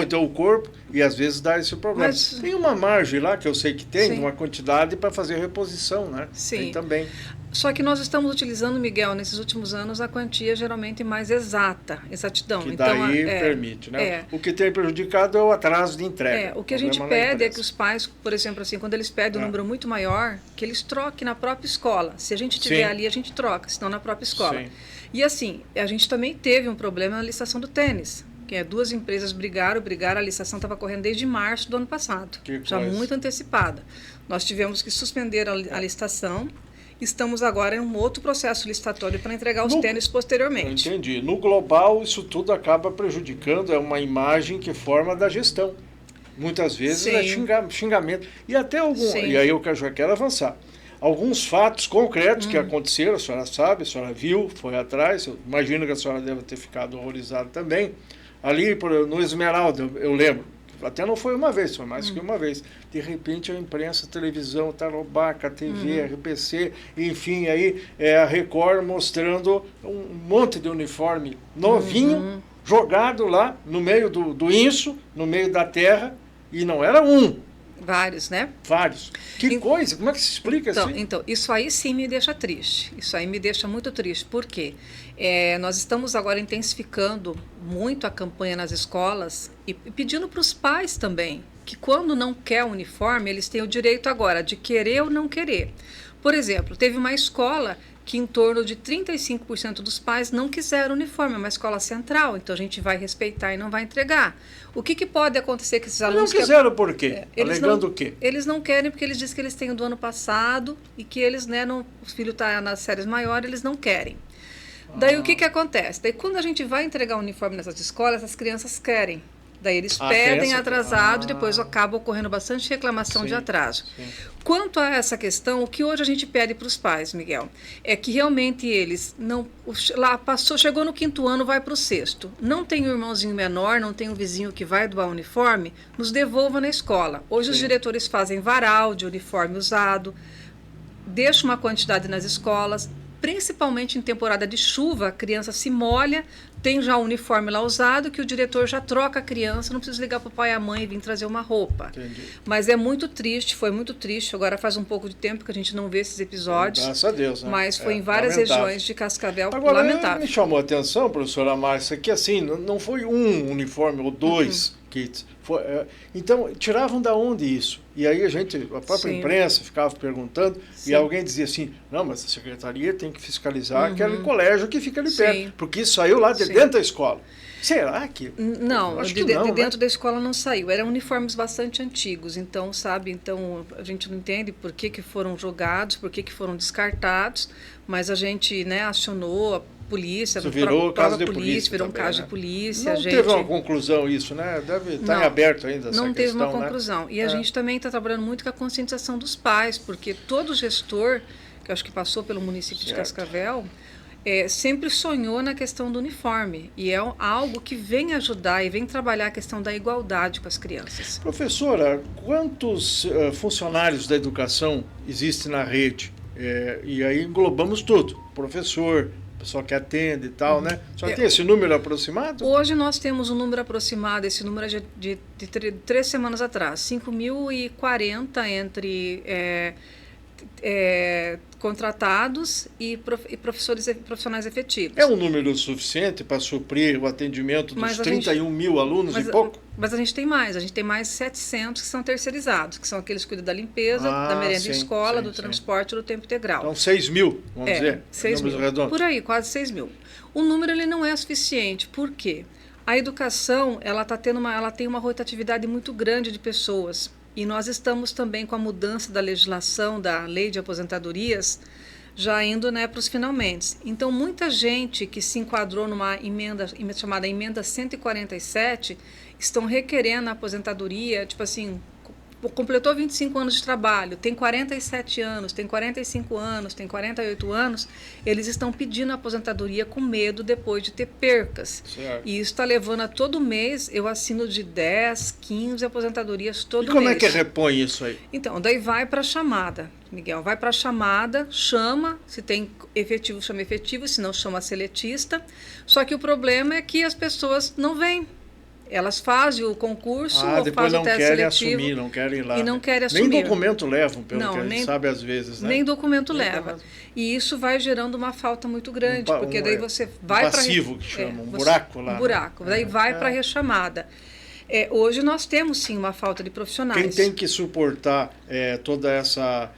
então o corpo, e às vezes dá esse problema. Tem uma margem lá, que eu sei que tem, uma quantidade para fazer reposição, né? Sim. Tem também. Só que nós estamos utilizando, Miguel, nesses últimos anos, a quantia geralmente mais exatidão. Que daí permite, né? O que tem prejudicado é o atraso de entrega. O que a gente pede é que os pais, por exemplo, assim, quando eles pedem um número muito maior, que eles troquem na própria escola. Se a gente tiver ali, a gente troca, senão na própria escola. Sim. E assim, a gente também teve um problema na licitação do tênis. Que duas empresas brigaram, a licitação estava correndo desde março do ano passado, já muito antecipada. Nós tivemos que suspender a licitação. Estamos agora em um outro processo licitatório para entregar os tênis posteriormente. Entendi. No global, isso tudo acaba prejudicando, é uma imagem que forma da gestão. Muitas vezes é xingamento. E até e aí eu já quero avançar. Alguns fatos concretos que aconteceram, a senhora sabe, a senhora viu, foi atrás, eu imagino que a senhora deve ter ficado horrorizada também. Ali no Esmeralda, eu lembro, até não foi uma vez, foi mais que uma vez. De repente a imprensa, a televisão, Tarobaca, a TV, a RPC, enfim, aí a Record mostrando um monte de uniforme novinho, jogado lá no meio do inso, no meio da terra, e não era um. Vários, né? Vários. Que coisa, como é que se explica assim? Então, isso aí sim me deixa triste. Isso aí me deixa muito triste. Por quê? Nós estamos agora intensificando muito a campanha nas escolas e pedindo para os pais também que quando não quer o uniforme, eles têm o direito agora de querer ou não querer. Por exemplo, teve uma escola que em torno de 35% dos pais não quiseram uniforme, é uma escola central, então a gente vai respeitar e não vai entregar. O que pode acontecer com esses alunos... Não quiseram por quê? Alegando o quê? Eles não querem porque eles dizem que eles têm o do ano passado e que eles, o filho está nas séries maiores, eles não querem. Daí o que acontece? Daí quando a gente vai entregar o uniforme nessas escolas, as crianças querem. Daí eles pedem atrasado, depois acaba ocorrendo bastante reclamação de atraso. Sim. Quanto a essa questão, o que hoje a gente pede para os pais, Miguel, é que realmente eles não... chegou no 5º ano, vai para o 6º. Não tem um irmãozinho menor, não tem um vizinho que vai doar uniforme, nos devolva na escola. Hoje os diretores fazem varal de uniforme usado, deixam uma quantidade nas escolas, principalmente em temporada de chuva, a criança se molha, tem já o uniforme lá usado, que o diretor já troca a criança, não precisa ligar para o pai e a mãe e vir trazer uma roupa. Entendi. Mas é muito triste, foi muito triste, agora faz um pouco de tempo que a gente não vê esses episódios. Graças a Deus, né? Mas foi em várias regiões de Cascavel, agora, lamentável. Me chamou a atenção, professora Márcia, que assim, não foi um uniforme ou dois kits. Então, tiravam da onde isso? E aí a própria imprensa ficava perguntando, e alguém dizia assim, não, mas a secretaria tem que fiscalizar aquele colégio que fica ali perto, porque isso saiu lá de dentro da escola. Será que? Não, dentro da escola não saiu. Eram uniformes bastante antigos, então, então a gente não entende por que foram jogados, por que foram descartados, mas a gente acionou a polícia, virou caso de polícia, virou um caso de polícia. Não teve uma conclusão isso, né? Deve estar em aberto ainda essa questão, não teve uma conclusão. E a gente também está trabalhando muito com a conscientização dos pais, porque todo gestor, que eu acho que passou pelo município de Cascavel, sempre sonhou na questão do uniforme. E é algo que vem ajudar e vem trabalhar a questão da igualdade com as crianças. Professora, quantos funcionários da educação existem na rede? E aí englobamos tudo, professor, pessoal que atende e tal, né? Só tem esse número aproximado? Hoje nós temos um número aproximado, esse número é de 3 semanas atrás, 5.040 entre contratados e profissionais efetivos. É um número suficiente para suprir o atendimento dos 31 mil alunos e pouco? Mas a gente tem mais 700 que são terceirizados, que são aqueles que cuidam da limpeza, da merenda em escola, do transporte, do tempo integral. Então 6 mil, vamos dizer, 6 mil, redondos. Por aí, quase 6 mil. O número ele não é suficiente, por quê? A educação ela tem uma rotatividade muito grande de pessoas. E nós estamos também com a mudança da legislação da lei de aposentadorias, já indo, né, para os finalmente. Então, muita gente que se enquadrou numa emenda chamada emenda 147 estão requerendo a aposentadoria, tipo assim, completou 25 anos de trabalho, tem 47 anos, tem 45 anos, tem 48 anos, eles estão pedindo a aposentadoria com medo depois de ter percas. Certo. E isso está levando a todo mês, eu assino de 10, 15 aposentadorias todo mês. E como é que repõe isso aí? Então, daí vai para a chamada, Miguel, vai para a chamada, chama, se tem efetivo, chama efetivo, se não chama seletista, só que o problema é que as pessoas não vêm. Elas fazem o concurso, ou depois fazem não o teste querem seletivo, assumir, não querem ir lá. e não né? querem assumir. Nem documento levam, pelo Não, que a gente sabe às vezes, né? Nem documento leva. E isso vai gerando uma falta muito grande, porque daí você vai para... passivo que chama, buraco lá. Um buraco, daí vai para a rechamada. Hoje nós temos, sim, uma falta de profissionais. Quem tem que suportar toda essa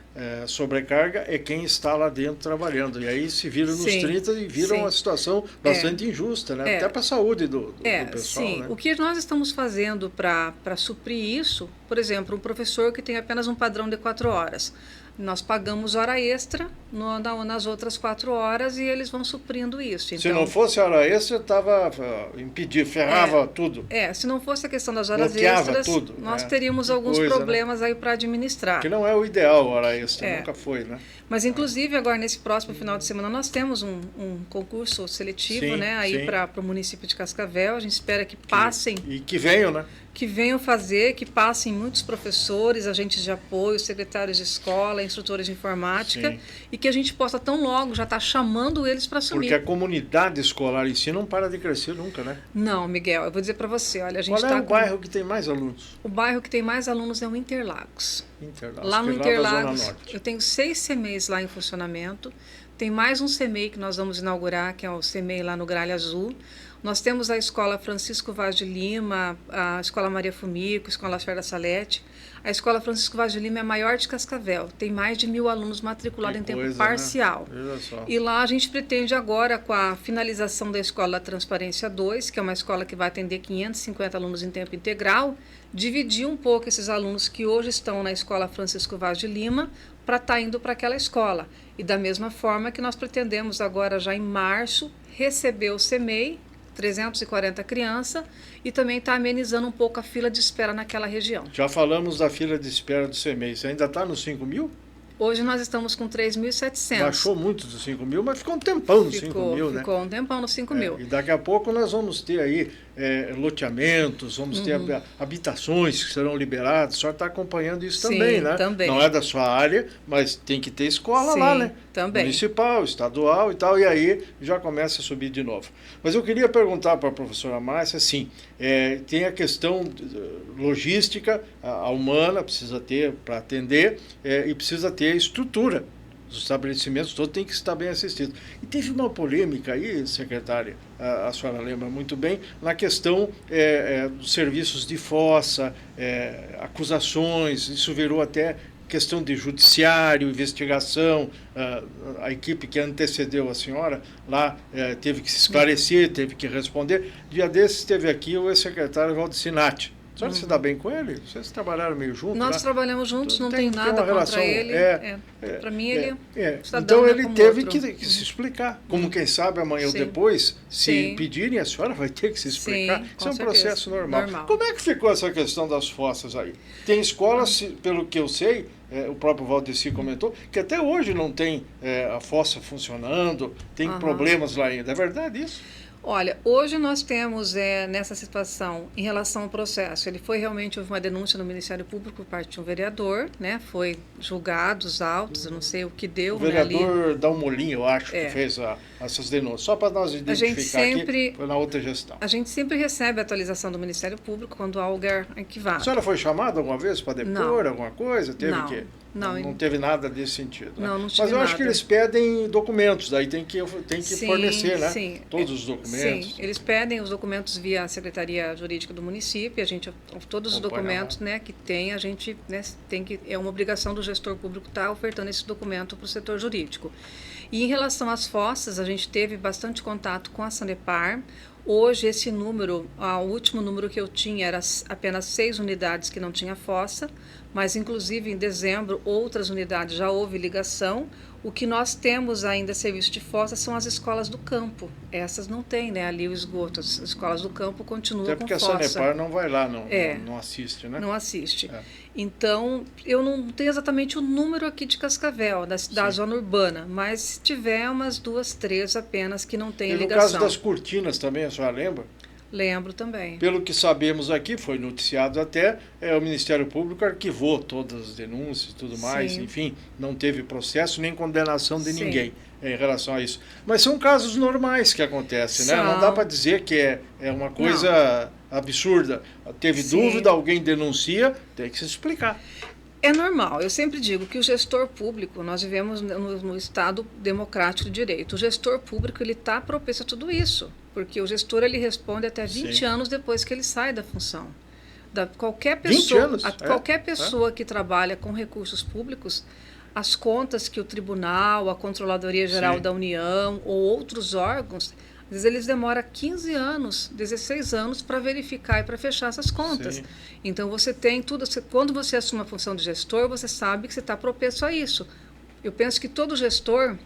sobrecarga é quem está lá dentro trabalhando. E aí se vira nos 30 e vira uma situação bastante injusta, né? Até para a saúde do pessoal. Sim. Né? O que nós estamos fazendo para suprir isso, por exemplo, um professor que tem apenas um padrão de 4 horas. Nós pagamos hora extra nas outras 4 horas e eles vão suprindo isso. Então, se não fosse hora extra, estava impedido, ferrava tudo. Se não fosse a questão das horas bloqueava extras, tudo, nós teríamos alguns problemas, né, aí para administrar. Que não é o ideal, hora extra, nunca foi, né? Mas, inclusive, agora nesse próximo final de semana, nós temos um concurso seletivo, né, aí para o município de Cascavel. A gente espera que passem. E que venham, né? Que venham fazer, que passem muitos professores, agentes de apoio, secretários de escola, instrutores de informática, e que a gente possa tão logo já estar chamando eles para assumir. Porque a comunidade escolar em si não para de crescer nunca, né? Não, Miguel, eu vou dizer para você, olha, a gente Qual é o bairro que tem mais alunos? O bairro que tem mais alunos é o Interlagos. Lá no Interlagos, Zona Norte. eu tenho 6 CMEs lá em funcionamento, tem mais um CMEI que nós vamos inaugurar, que é o CMEI lá no Gralha Azul. Nós temos a Escola Francisco Vaz de Lima, a Escola Maria Fumico, a Escola Lacerda Salete. A Escola Francisco Vaz de Lima é a maior de Cascavel, tem mais de 1.000 alunos matriculados em tempo parcial. Né? E lá a gente pretende agora, com a finalização da Escola Transparência 2, que é uma escola que vai atender 550 alunos em tempo integral, dividir um pouco esses alunos que hoje estão na Escola Francisco Vaz de Lima para estar indo para aquela escola. E da mesma forma que nós pretendemos agora, já em março, receber o CMEI, 340 crianças, e também está amenizando um pouco a fila de espera naquela região. Já falamos da fila de espera do CMEI. Você ainda está nos 5.000? Hoje nós estamos com 3.700. Baixou muito dos 5.000, mas ficou um tempão nos 5.000, né? Ficou um tempão nos 5.000. E daqui a pouco nós vamos ter aí loteamentos, vamos ter habitações que serão liberadas. A senhora está acompanhando isso também, né? Também. Não é da sua área, mas tem que ter escola lá, né? Também. Municipal, estadual e tal, e aí já começa a subir de novo. Mas eu queria perguntar para a professora Márcia, assim, tem a questão logística, a humana precisa ter para atender, e precisa ter estrutura. Os estabelecimentos todos têm que estar bem assistidos. E teve uma polêmica aí, secretária, a senhora lembra muito bem, na questão dos serviços de fossa, acusações, isso virou até questão de judiciário, investigação, a equipe que antecedeu a senhora lá teve que se esclarecer, teve que responder. Dia desses esteve aqui o ex-secretário Valdecinati. A senhora se dá bem com ele? Vocês trabalharam meio juntos? Nós trabalhamos juntos, não tem nada contra ele. Para mim, ele então ele teve que se explicar. Como quem sabe amanhã ou depois, se pedirem, a senhora vai ter que se explicar. Isso é um processo normal. Como é que ficou essa questão das fossas aí? Tem escolas, pelo que eu sei, o próprio Valdeci comentou, que até hoje não tem a fossa funcionando, tem problemas lá ainda. É verdade isso? Olha, hoje nós temos nessa situação, em relação ao processo, houve uma denúncia no Ministério Público por parte de um vereador, né? Foi julgado os autos, eu não sei o que deu. O vereador Dalmolin, eu acho, que fez essas denúncias. Só para nós identificar aqui, foi na outra gestão. A gente sempre recebe a atualização do Ministério Público quando há algo arquivado. A senhora foi chamada alguma vez para depor alguma coisa? Teve que... Não teve nada desse sentido. Né? Não Mas eu acho que eles pedem documentos, daí tem que fornecer, né? Sim. Todos os documentos. Sim, eles pedem os documentos via a Secretaria Jurídica do município, todos os documentos, né, que tem, a gente, né, tem que, é uma obrigação do gestor público estar ofertando esse documento para o setor jurídico. E em relação às fossas, a gente teve bastante contato com a Sanepar. Hoje, esse número, o último número que eu tinha era apenas 6 unidades que não tinha fossa, mas, inclusive, em dezembro, outras unidades já houve ligação. O que nós temos ainda serviço de fossa são as escolas do campo. Essas não têm, né? Ali o esgoto. As escolas do campo continuam com fossa. Até porque a Sanepar não vai lá, não assiste, né? Não assiste. Então, eu não tenho exatamente o número aqui de Cascavel, da zona urbana, mas se tiver umas 2, 3 apenas que não tem ligação. No caso das cortinas também, a senhora lembra? Lembro também. Pelo que sabemos aqui, foi noticiado até, o Ministério Público arquivou todas as denúncias e tudo mais, enfim, não teve processo nem condenação de ninguém em relação a isso. Mas são casos normais que acontecem, né? Não dá para dizer que é uma coisa absurda. Teve dúvida, alguém denuncia, tem que se explicar. É normal. Eu sempre digo que o gestor público, nós vivemos no Estado democrático de direito, o gestor público ele está propício a tudo isso, porque o gestor ele responde até 20 anos depois que ele sai da função. Qualquer pessoa que trabalha com recursos públicos, as contas que o Tribunal, a Controladoria Geral da União ou outros órgãos, às vezes eles demoram 15 anos, 16 anos para verificar e para fechar essas contas. Então você tem tudo, quando você assume a função de gestor, você sabe que você está propenso a isso. Eu penso que todo gestor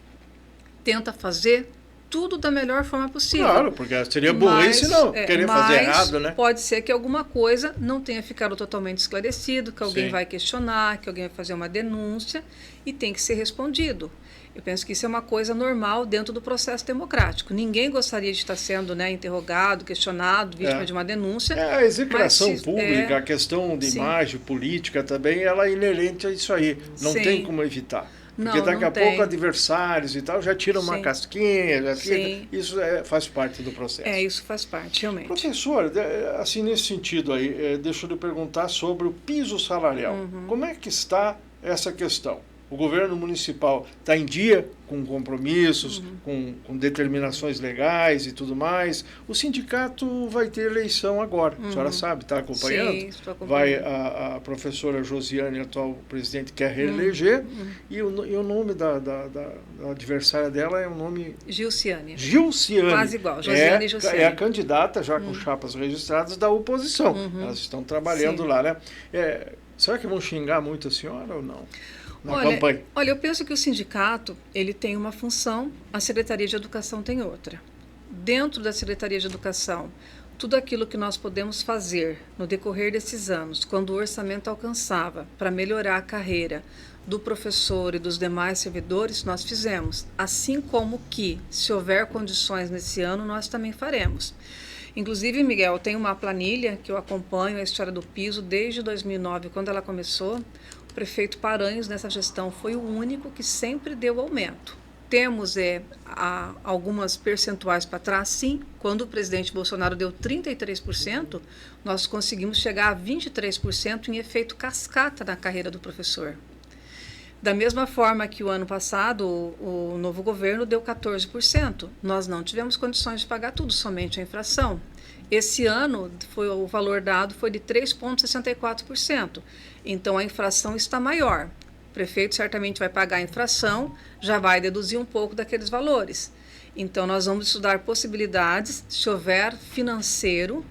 tenta fazer tudo da melhor forma possível. Claro, porque seria burrice não querer fazer errado, né? Pode ser que alguma coisa não tenha ficado totalmente esclarecido, que alguém vai questionar, que alguém vai fazer uma denúncia e tem que ser respondido. Eu penso que isso é uma coisa normal dentro do processo democrático. Ninguém gostaria de estar sendo interrogado, questionado, vítima de uma denúncia. A execração pública, a questão de imagem política também, ela é inerente a isso aí. Não tem como evitar. Porque daqui a pouco adversários e tal já tiram uma casquinha, já fica, isso faz parte do processo. Isso faz parte, realmente. Professor, assim, nesse sentido aí, deixa eu lhe perguntar sobre o piso salarial. Como é que está essa questão? O governo municipal está em dia com compromissos, com determinações legais e tudo mais. O sindicato vai ter eleição agora. A senhora sabe, está acompanhando? Sim, estou acompanhando. Vai a professora Josiane, atual presidente, quer reeleger. E o nome da adversária dela é o nome... Gilciane. Quase igual, Josiane e Gilciane. É a candidata, já com chapas registradas, da oposição. Elas estão trabalhando lá, né? Será que vão xingar muito a senhora ou não? Olha, eu penso que o sindicato ele tem uma função, a Secretaria de Educação tem outra. Dentro da Secretaria de Educação, tudo aquilo que nós podemos fazer no decorrer desses anos, quando o orçamento alcançava para melhorar a carreira do professor e dos demais servidores, nós fizemos. Assim como que, se houver condições nesse ano, nós também faremos. Inclusive, Miguel, tem uma planilha que eu acompanho a história do piso desde 2009, quando ela começou. O prefeito Paranhos, nessa gestão, foi o único que sempre deu aumento. Temos algumas percentuais para trás, sim. Quando o presidente Bolsonaro deu 33%, nós conseguimos chegar a 23% em efeito cascata na carreira do professor. Da mesma forma que o ano passado, o novo governo deu 14%. Nós não tivemos condições de pagar tudo, somente a infração. Esse ano, o valor dado foi de 3,64%. Então, a infração está maior. O prefeito certamente vai pagar a infração, já vai deduzir um pouco daqueles valores. Então, nós vamos estudar possibilidades, se houver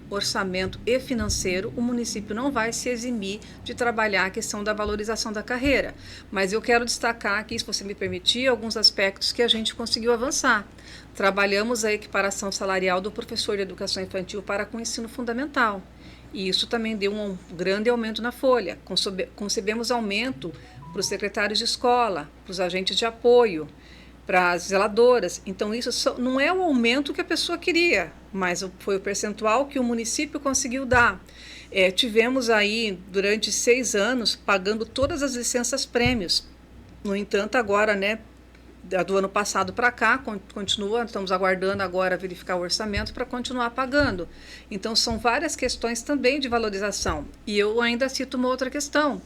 orçamento e financeiro, o município não vai se eximir de trabalhar a questão da valorização da carreira. Mas eu quero destacar aqui, se você me permitir, alguns aspectos que a gente conseguiu avançar. Trabalhamos a equiparação salarial do professor de educação infantil para com o ensino fundamental. E isso também deu um grande aumento na folha. Concebemos aumento para os secretários de escola, para os agentes de apoio, para as zeladoras. Então, isso não é o aumento que a pessoa queria, mas foi o percentual que o município conseguiu dar. Tivemos aí, durante 6 anos, pagando todas as licenças prêmios. No entanto, agora, do ano passado para cá, estamos aguardando agora verificar o orçamento para continuar pagando. Então, são várias questões também de valorização. E eu ainda cito uma outra questão.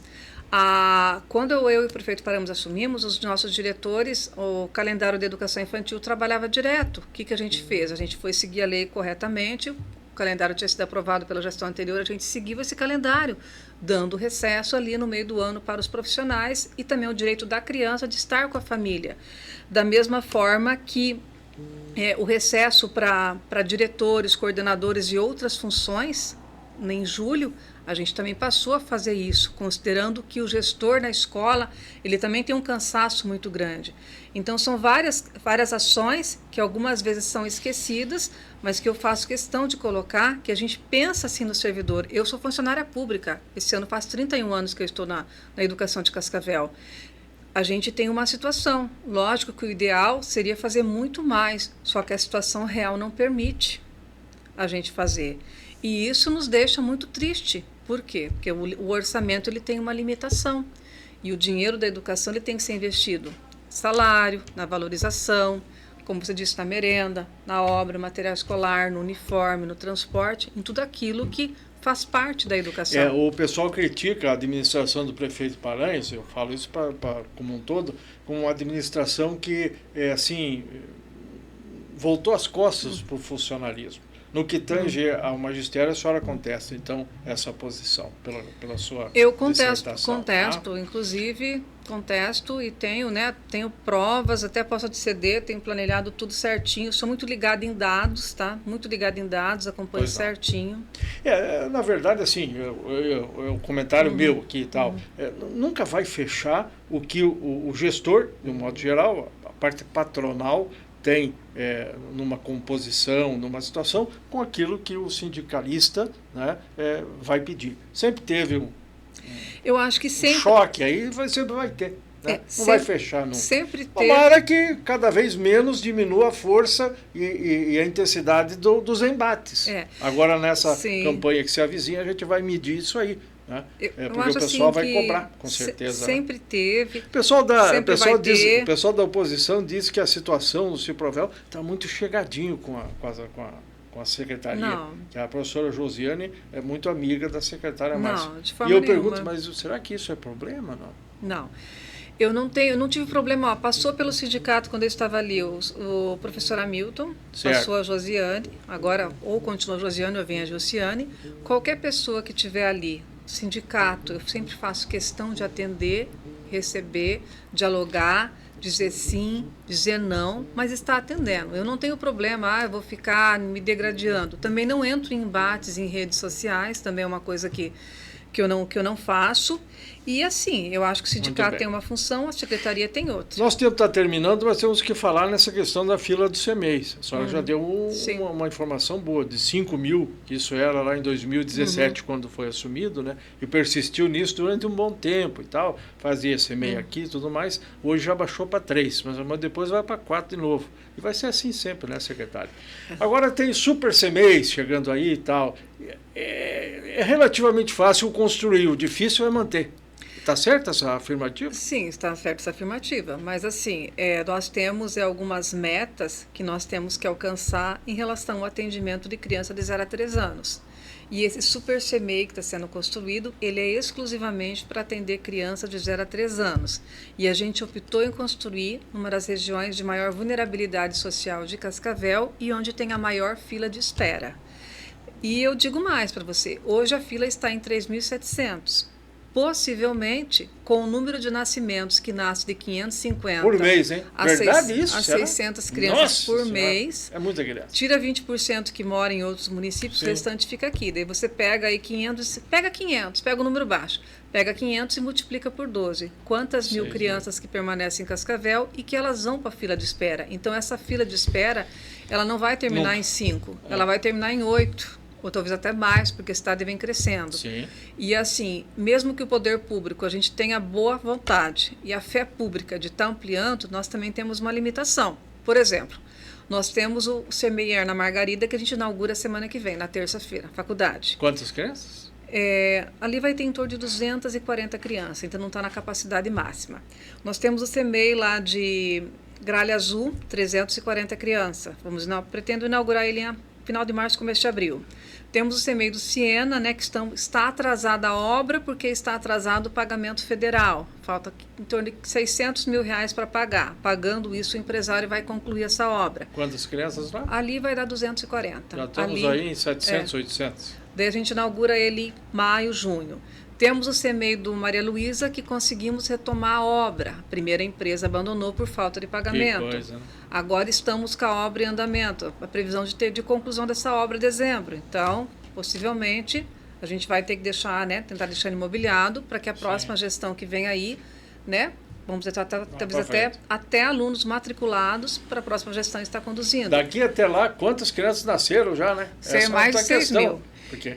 Quando eu e o prefeito Paranhos assumimos, os nossos diretores, o calendário de educação infantil trabalhava direto. O que a gente fez? A gente foi seguir a lei corretamente, o calendário tinha sido aprovado pela gestão anterior, a gente seguiu esse calendário, dando recesso ali no meio do ano para os profissionais e também o direito da criança de estar com a família. Da mesma forma que o recesso para diretores, coordenadores e outras funções, em julho, a gente também passou a fazer isso, considerando que o gestor na escola, ele também tem um cansaço muito grande. Então, são várias ações que algumas vezes são esquecidas, mas que eu faço questão de colocar, que a gente pensa assim no servidor. Eu sou funcionária pública, esse ano faz 31 anos que eu estou na educação de Cascavel. A gente tem uma situação, lógico que o ideal seria fazer muito mais, só que a situação real não permite a gente fazer. E isso nos deixa muito triste. Por quê? Porque o orçamento ele tem uma limitação. E o dinheiro da educação ele tem que ser investido no salário, na valorização, como você disse, na merenda, na obra, material escolar, no uniforme, no transporte, em tudo aquilo que faz parte da educação. O pessoal critica a administração do prefeito Paranhos, eu falo isso como um todo, como uma administração que, voltou as costas para o funcionalismo. No que tange ao magistério, a senhora contesta, então, essa posição, pela sua Eu contesto, tá? Inclusive, contesto e tenho provas, até posso ceder, tenho planilhado tudo certinho, sou muito ligada em dados, tá? Muito ligada em dados, acompanho certinho. Na verdade, assim, o comentário meu aqui e tal, nunca vai fechar o que o gestor, de um modo geral, a parte patronal, tem numa composição, numa situação, com aquilo que o sindicalista, né, vai pedir. Sempre teve eu acho que sempre, um choque, aí sempre vai ter. Né? Não sempre, vai fechar nunca. Sempre teve. Tomara que cada vez menos diminua a força e a intensidade dos embates. Agora, nessa campanha que se avizinha, a gente vai medir isso aí. Né? Porque o pessoal vai cobrar, com certeza. Sempre teve. O pessoal da oposição diz que a situação do Ciprovel está muito chegadinho com a secretaria. Não. Que a professora Josiane é muito amiga da secretária Márcia. Não, de forma E eu nenhuma. pergunto, mas será que isso é problema? Não. Eu não tive problema. Passou pelo sindicato quando eu estava ali o professor Hamilton, passou a Josiane, agora ou continua a Josiane ou vem a Josiane. Qualquer pessoa que estiver ali, sindicato, eu sempre faço questão de atender, receber, dialogar, dizer sim, dizer não, mas está atendendo. Eu não tenho problema, eu vou ficar me degradando. Também não entro em embates em redes sociais, também é uma coisa que eu não faço. E assim, eu acho que o sindicato tem uma função, a secretaria tem outra. Nosso tempo está terminando, mas temos que falar nessa questão da fila do CEMEIS. A senhora já deu uma informação boa, de 5 mil, que isso era lá em 2017, quando foi assumido, né? E persistiu nisso durante um bom tempo e tal, fazia CEMEI aqui e tudo mais. Hoje já baixou para 3, mas depois vai para 4 de novo. E vai ser assim sempre, né, secretário? Agora tem super CEMEIS chegando aí e tal. É relativamente fácil construir, o difícil é manter. Está certa essa afirmativa? Sim, está certa essa afirmativa. Mas, assim, nós temos algumas metas que nós temos que alcançar em relação ao atendimento de criança de 0 a 3 anos. E esse Super CEMEI que está sendo construído, ele é exclusivamente para atender crianças de 0 a 3 anos. E a gente optou em construir numa das regiões de maior vulnerabilidade social de Cascavel e onde tem a maior fila de espera. E eu digo mais para você, hoje a fila está em 3.700. Possivelmente, com o número de nascimentos que nasce de 550 por mês, hein? Verdade isso? A 600 crianças por mês. É muita criança. Tira 20% que mora em outros municípios, o restante fica aqui. Daí você pega aí 500, pega o número baixo, pega 500 e multiplica por 12. Quantas mil crianças que permanecem em Cascavel e que elas vão para a fila de espera? Então, essa fila de espera, ela não vai terminar em 5, ela vai terminar em 8. Ou talvez até mais, porque a cidade vem crescendo. Sim. E assim, mesmo que o poder público, a gente tenha boa vontade e a fé pública de estar ampliando, nós também temos uma limitação. Por exemplo, nós temos o CEMEI na Margarida, que a gente inaugura semana que vem, na terça-feira, faculdade. Quantas crianças? Ali vai ter em torno de 240 crianças, então não está na capacidade máxima. Nós temos o CEMEI lá de Gralha Azul, 340 crianças. Pretendo inaugurar ele em final de março, começo de abril. Temos o CEMEI do Siena, né, que está atrasada a obra porque está atrasado o pagamento federal. Falta em torno de R$600 mil para pagar. Pagando isso, o empresário vai concluir essa obra. Quantas crianças lá? Ali vai dar 240. Já estamos aí em 700, 800. Daí a gente inaugura ele em maio, junho. Temos o CMEI do Maria Luísa, que conseguimos retomar a obra. A primeira empresa abandonou por falta de pagamento. Que coisa, né? Agora estamos com a obra em andamento. A previsão de conclusão dessa obra é dezembro. Então, possivelmente, a gente vai ter que deixar, né, tentar deixar ele imobiliado para que a próxima gestão que vem aí, né, vamos dizer, temos até alunos matriculados para a próxima gestão estar conduzindo. Daqui até lá, quantas crianças nasceram já, né? Ser mais de 6 mil. Porque...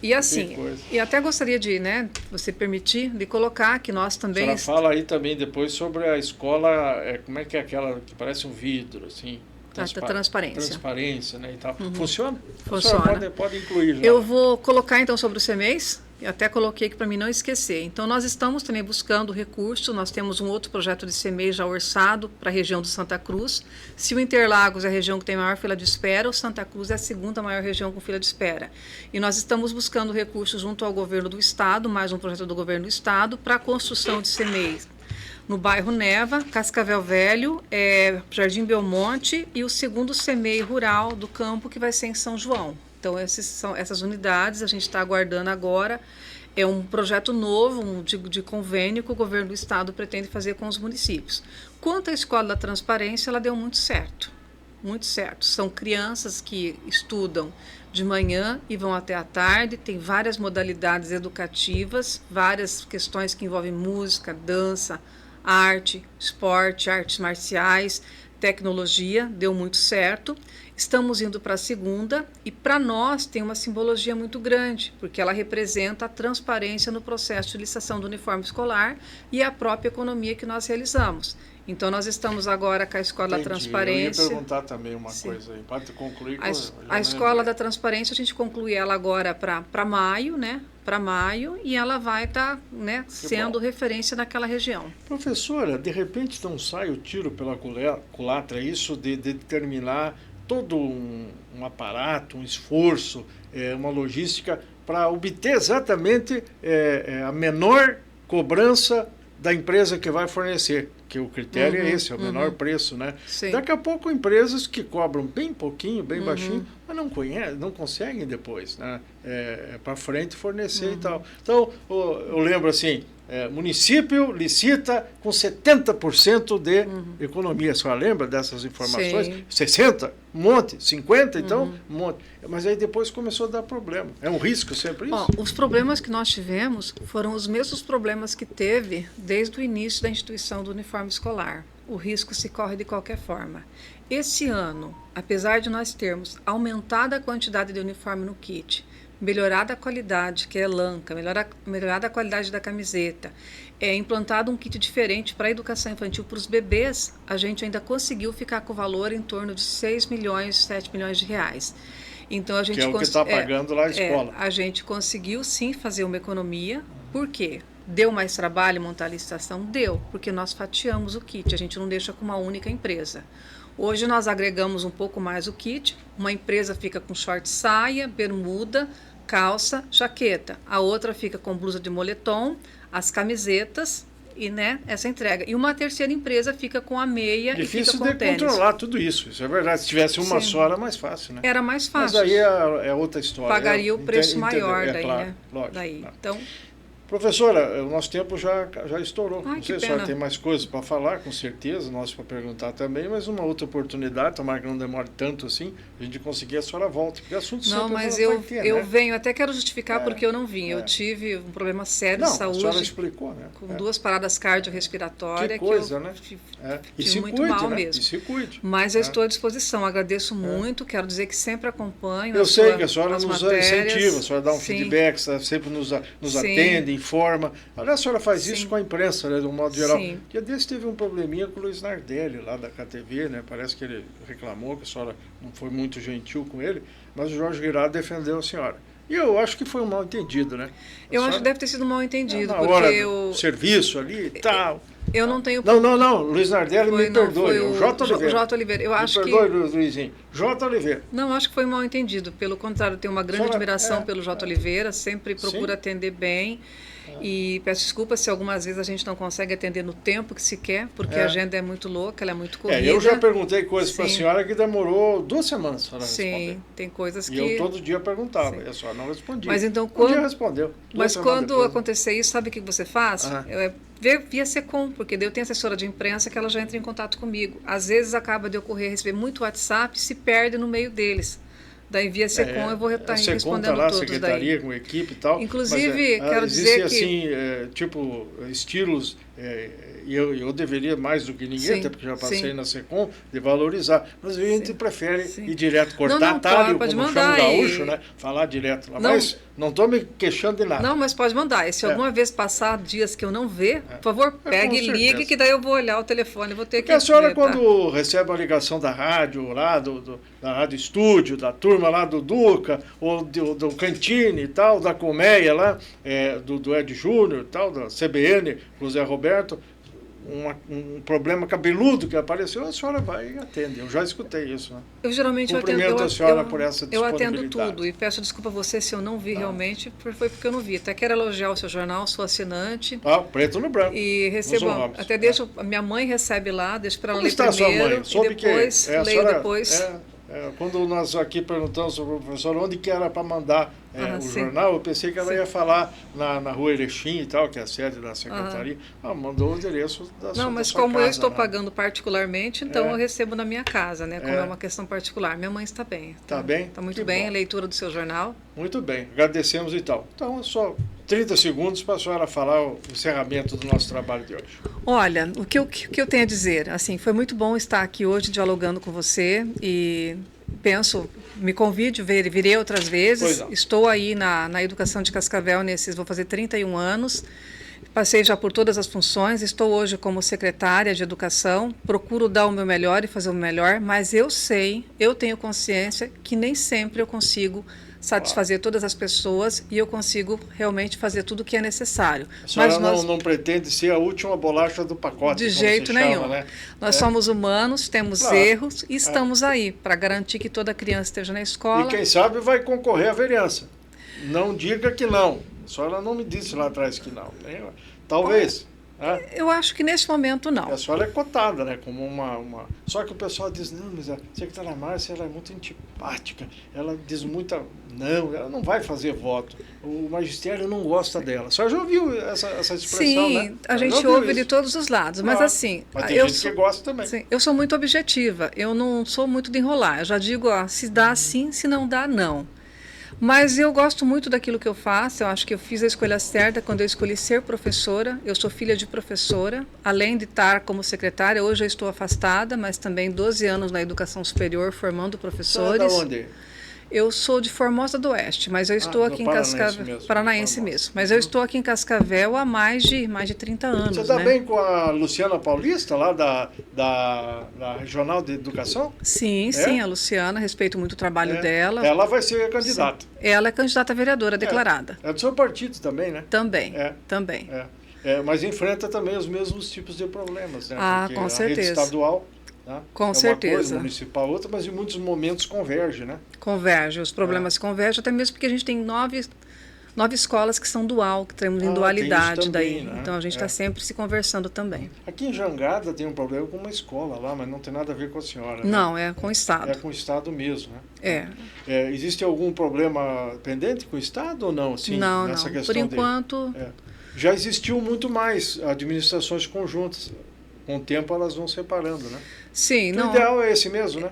E assim, e até gostaria de, né, você permitir, de colocar que nós também... A senhora fala aí também depois sobre a escola, como é que é aquela que parece um vidro, assim... Transparência, né, e tal. Funciona? Funciona. Pode incluir já. Eu vou colocar então sobre os CMEIs, e até coloquei aqui para mim não esquecer. Então nós estamos também buscando recursos, nós temos um outro projeto de CMEI já orçado para a região do Santa Cruz. Se o Interlagos é a região que tem maior fila de espera, o Santa Cruz é a segunda maior região com fila de espera. E nós estamos buscando recursos junto ao governo do estado, mais um projeto do governo do estado, para a construção de CMEIs. No bairro Neva, Cascavel Velho, Jardim Belmonte e o segundo CMEI rural do campo, que vai ser em São João. Então, essas unidades, a gente está aguardando agora. É um projeto novo, de convênio que o governo do estado pretende fazer com os municípios. Quanto à Escola da Transparência, ela deu muito certo. Muito certo. São crianças que estudam de manhã e vão até à tarde, tem várias modalidades educativas, várias questões que envolvem música, dança, arte, esporte, artes marciais, tecnologia, deu muito certo. Estamos indo para a segunda e para nós tem uma simbologia muito grande, porque ela representa a transparência no processo de licitação do uniforme escolar e a própria economia que nós realizamos. Então, nós estamos agora com a Escola da Transparência. Eu ia perguntar também uma coisa aí, pode concluir. A Escola da Transparência, a gente conclui ela agora para maio, né? Para maio, e ela vai estar, né, sendo referência naquela região. Professora, de repente não sai o tiro pela culatra isso de determinar todo um aparato, um esforço, uma logística para obter exatamente a menor cobrança da empresa que vai fornecer, que o critério é esse, é o menor preço, né? Sim. Daqui a pouco empresas que cobram bem pouquinho, bem baixinho, mas não conseguem depois, né? Para frente fornecer e tal. Então, eu lembro assim, município licita com 70% de economia. A senhora lembra dessas informações? Sim. 60%, um monte, 50%, então, um monte. Mas aí depois começou a dar problema. É um risco sempre isso? Os problemas que nós tivemos foram os mesmos problemas que teve desde o início da instituição do uniforme escolar. O risco se corre de qualquer forma. Esse ano, apesar de nós termos aumentado a quantidade de uniforme no kit, melhorada a qualidade, que é lanca, melhorada a qualidade da camiseta, implantado um kit diferente para a educação infantil para os bebês, a gente ainda conseguiu ficar com o valor em torno de 6 milhões, 7 milhões de reais. Então, a gente que é o que está pagando lá a escola. A gente conseguiu sim fazer uma economia. Por quê? Deu mais trabalho montar a licitação? Deu, porque nós fatiamos o kit, a gente não deixa com uma única empresa. Hoje nós agregamos um pouco mais o kit, uma empresa fica com short saia, bermuda, calça, jaqueta, a outra fica com blusa de moletom, as camisetas e, né, essa entrega. E uma terceira empresa fica com a meia e fica com o tênis. Difícil de controlar tudo isso é verdade. Se tivesse uma só era mais fácil, né? Era mais fácil. Mas aí é outra história. Pagaria o preço maior daí, claro, né? Lógico, daí. Então... Professora, o nosso tempo já estourou. Ai, não sei se a senhora tem mais coisas para falar, com certeza, nós para perguntar também, mas uma outra oportunidade, tomara que não demore tanto assim, a gente conseguir, a senhora volta, porque assunto não, sempre mas vai ter, eu né? venho, até quero justificar porque eu não vim. Eu tive um problema sério de saúde. A senhora explicou, né? Com 2 paradas cardiorrespiratórias. Que coisa, que eu né? Tive e se muito cuide, mal né? mesmo. E se cuide. Mas eu estou à disposição, agradeço muito, quero dizer que sempre acompanho. Eu sei que a senhora nos matérias. Incentiva, a senhora dá um feedback, sempre nos atende, informa. Aliás, a senhora faz isso com a imprensa, né, de um modo geral. Sim. Dia desse teve um probleminha com o Luiz Nardelli, lá da KTV, né? Parece que ele reclamou que a senhora não foi muito gentil com ele, mas o Jorge Guirado defendeu a senhora. E eu acho que foi um mal entendido, né? Eu acho que deve ter sido um mal entendido, na porque hora do serviço ali e tal. Eu não tenho... Não, Luiz Nardelli, me perdoe, o J. Oliveira. J. Oliveira, eu acho me perdoe, Luizinho. J. Oliveira. Não, acho que foi mal entendido, pelo contrário, eu tenho uma grande admiração pelo J. Oliveira, sempre procura atender bem. E peço desculpas se algumas vezes a gente não consegue atender no tempo que se quer, porque a agenda é muito louca, ela é muito corrida. Eu já perguntei coisas para a senhora que demorou 2 semanas para responder. Sim, tem coisas que... E eu todo dia perguntava, e a senhora não respondia. Mas então, Um dia respondeu. Mas quando acontecer isso, sabe o que você faz? Ver via SECOM, porque daí eu tenho assessora de imprensa que ela já entra em contato comigo. Às vezes acaba de ocorrer receber muito WhatsApp e se perde no meio deles. Daí via SECOM eu vou estar respondendo lá, todos secretaria, daí. Com equipe e tal. Inclusive, quero dizer que... assim, tipo, estilos, e eu deveria mais do que ninguém, até porque já passei na SECOM, de valorizar. Mas a gente prefere ir direto, cortar atalho, como chama o gaúcho, né? Falar direto lá. Mas não estou me queixando de nada. Não, mas pode mandar. E se alguma vez passar dias que eu não ver, por favor, pegue e ligue, que daí eu vou olhar o telefone e vou ter que... Porque a senhora, quando recebe a ligação da rádio, lá da Rádio Estúdio, da turma lá do Duca, ou do Cantini e tal, da Colmeia lá, do Ed Júnior e tal, da CBN, José Roberto, um problema cabeludo que apareceu, a senhora vai e atende. Eu já escutei isso, né? Eu geralmente cumprimento a senhora por essa disponibilidade. Eu atendo tudo e peço desculpa a você se eu não vi realmente, foi porque eu não vi. Até quero elogiar o seu jornal, sou assinante. Preto no branco. E recebo, até deixo, a minha mãe recebe lá, deixo para ela ler primeiro. Como está a sua mãe? Soube e depois leio depois. Quando nós aqui perguntamos sobre o professor onde que era para mandar o jornal, eu pensei que ela ia falar na Rua Erechim e tal, que é a sede da secretaria. Mandou o endereço da sua Não, mas da sua como casa, eu estou pagando particularmente, então eu recebo na minha casa, né? Como é uma questão particular. Minha mãe está bem. Está bem? Está muito bem, a leitura do seu jornal. Muito bem, agradecemos e tal. Então, é só 30 segundos para a senhora falar o encerramento do nosso trabalho de hoje. Olha, o que eu tenho a dizer, assim, foi muito bom estar aqui hoje dialogando com você e penso, me convide, virei outras vezes. Estou aí na educação de Cascavel, vou fazer 31 anos. Passei já por todas as funções, estou hoje como secretária de educação, procuro dar o meu melhor e fazer o melhor, mas eu tenho consciência que nem sempre eu consigo satisfazer todas as pessoas e eu consigo realmente fazer tudo o que é necessário. A senhora não pretende ser a última bolacha do pacote, de jeito nenhum. Né? Nós somos humanos, temos erros e estamos aí para garantir que toda criança esteja na escola. E quem sabe vai concorrer à vereança. Não diga que não. A senhora não me disse lá atrás que não. Talvez. Eu acho que nesse momento não. A senhora é cotada, né? Como uma... Só que o pessoal diz, não, mas a secretária Márcia, ela é muito antipática, ela diz muita... Não, ela não vai fazer voto. O magistério não gosta dela. A senhora já ouviu essa expressão, né? Sim, a gente ouve de todos os lados, mas assim... Mas tem gente que gosta também. Sim, eu sou muito objetiva, eu não sou muito de enrolar. Eu já digo, se dá sim, se não dá, não. Mas eu gosto muito daquilo que eu faço, eu acho que eu fiz a escolha certa quando eu escolhi ser professora. Eu sou filha de professora, além de estar como secretária, hoje eu estou afastada, mas também 12 anos na educação superior formando professores. Você é de onde? Eu sou de Formosa do Oeste, mas eu estou aqui em Cascavel, paranaense mesmo, mas eu estou aqui em Cascavel há mais de 30 anos. Você está bem com a Luciana Paulista, lá da Regional de Educação? Sim, sim, a Luciana, respeito muito o trabalho dela. Ela vai ser candidata. Sim. Ela é candidata a vereadora declarada. É do seu partido também, né? Também, também. Mas enfrenta também os mesmos tipos de problemas, né? Porque com certeza. A rede estadual... Com certeza. Uma coisa, municipal outra, mas em muitos momentos converge, né? Converge, os problemas convergem, até mesmo porque a gente tem 9 escolas que são dual, que temos em dualidade também, daí. Né? Então a gente está sempre se conversando também. Aqui em Jangada tem um problema com uma escola lá, mas não tem nada a ver com a senhora. Não, né? É com o Estado. É com o Estado mesmo, né? Existe algum problema pendente com o Estado ou não? Assim, não, nessa não. Questão por enquanto... Já existiu muito mais administrações conjuntas. Com o tempo elas vão separando, né? Sim, O ideal é esse mesmo, né?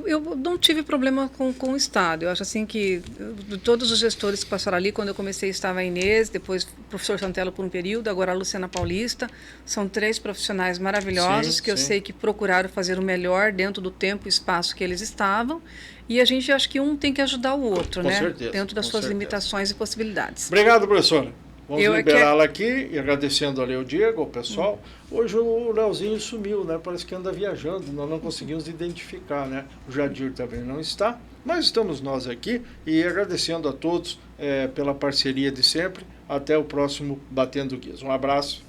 Eu não tive problema com o Estado. Eu acho assim que de todos os gestores que passaram ali, quando eu comecei estava a Inês, depois o professor Santella por um período, agora a Luciana Paulista. São 3 profissionais maravilhosos eu sei que procuraram fazer o melhor dentro do tempo e espaço que eles estavam. E a gente acha que um tem que ajudar o outro, né? Certeza, dentro das suas limitações e possibilidades. Obrigado, professora. Vamos liberá-la aqui, e agradecendo ali ao Diego, ao pessoal. Hoje o Leozinho sumiu, né? Parece que anda viajando, nós não conseguimos identificar, né? O Jadir também não está, mas estamos nós aqui e agradecendo a todos pela parceria de sempre. Até o próximo Batendo Guias. Um abraço.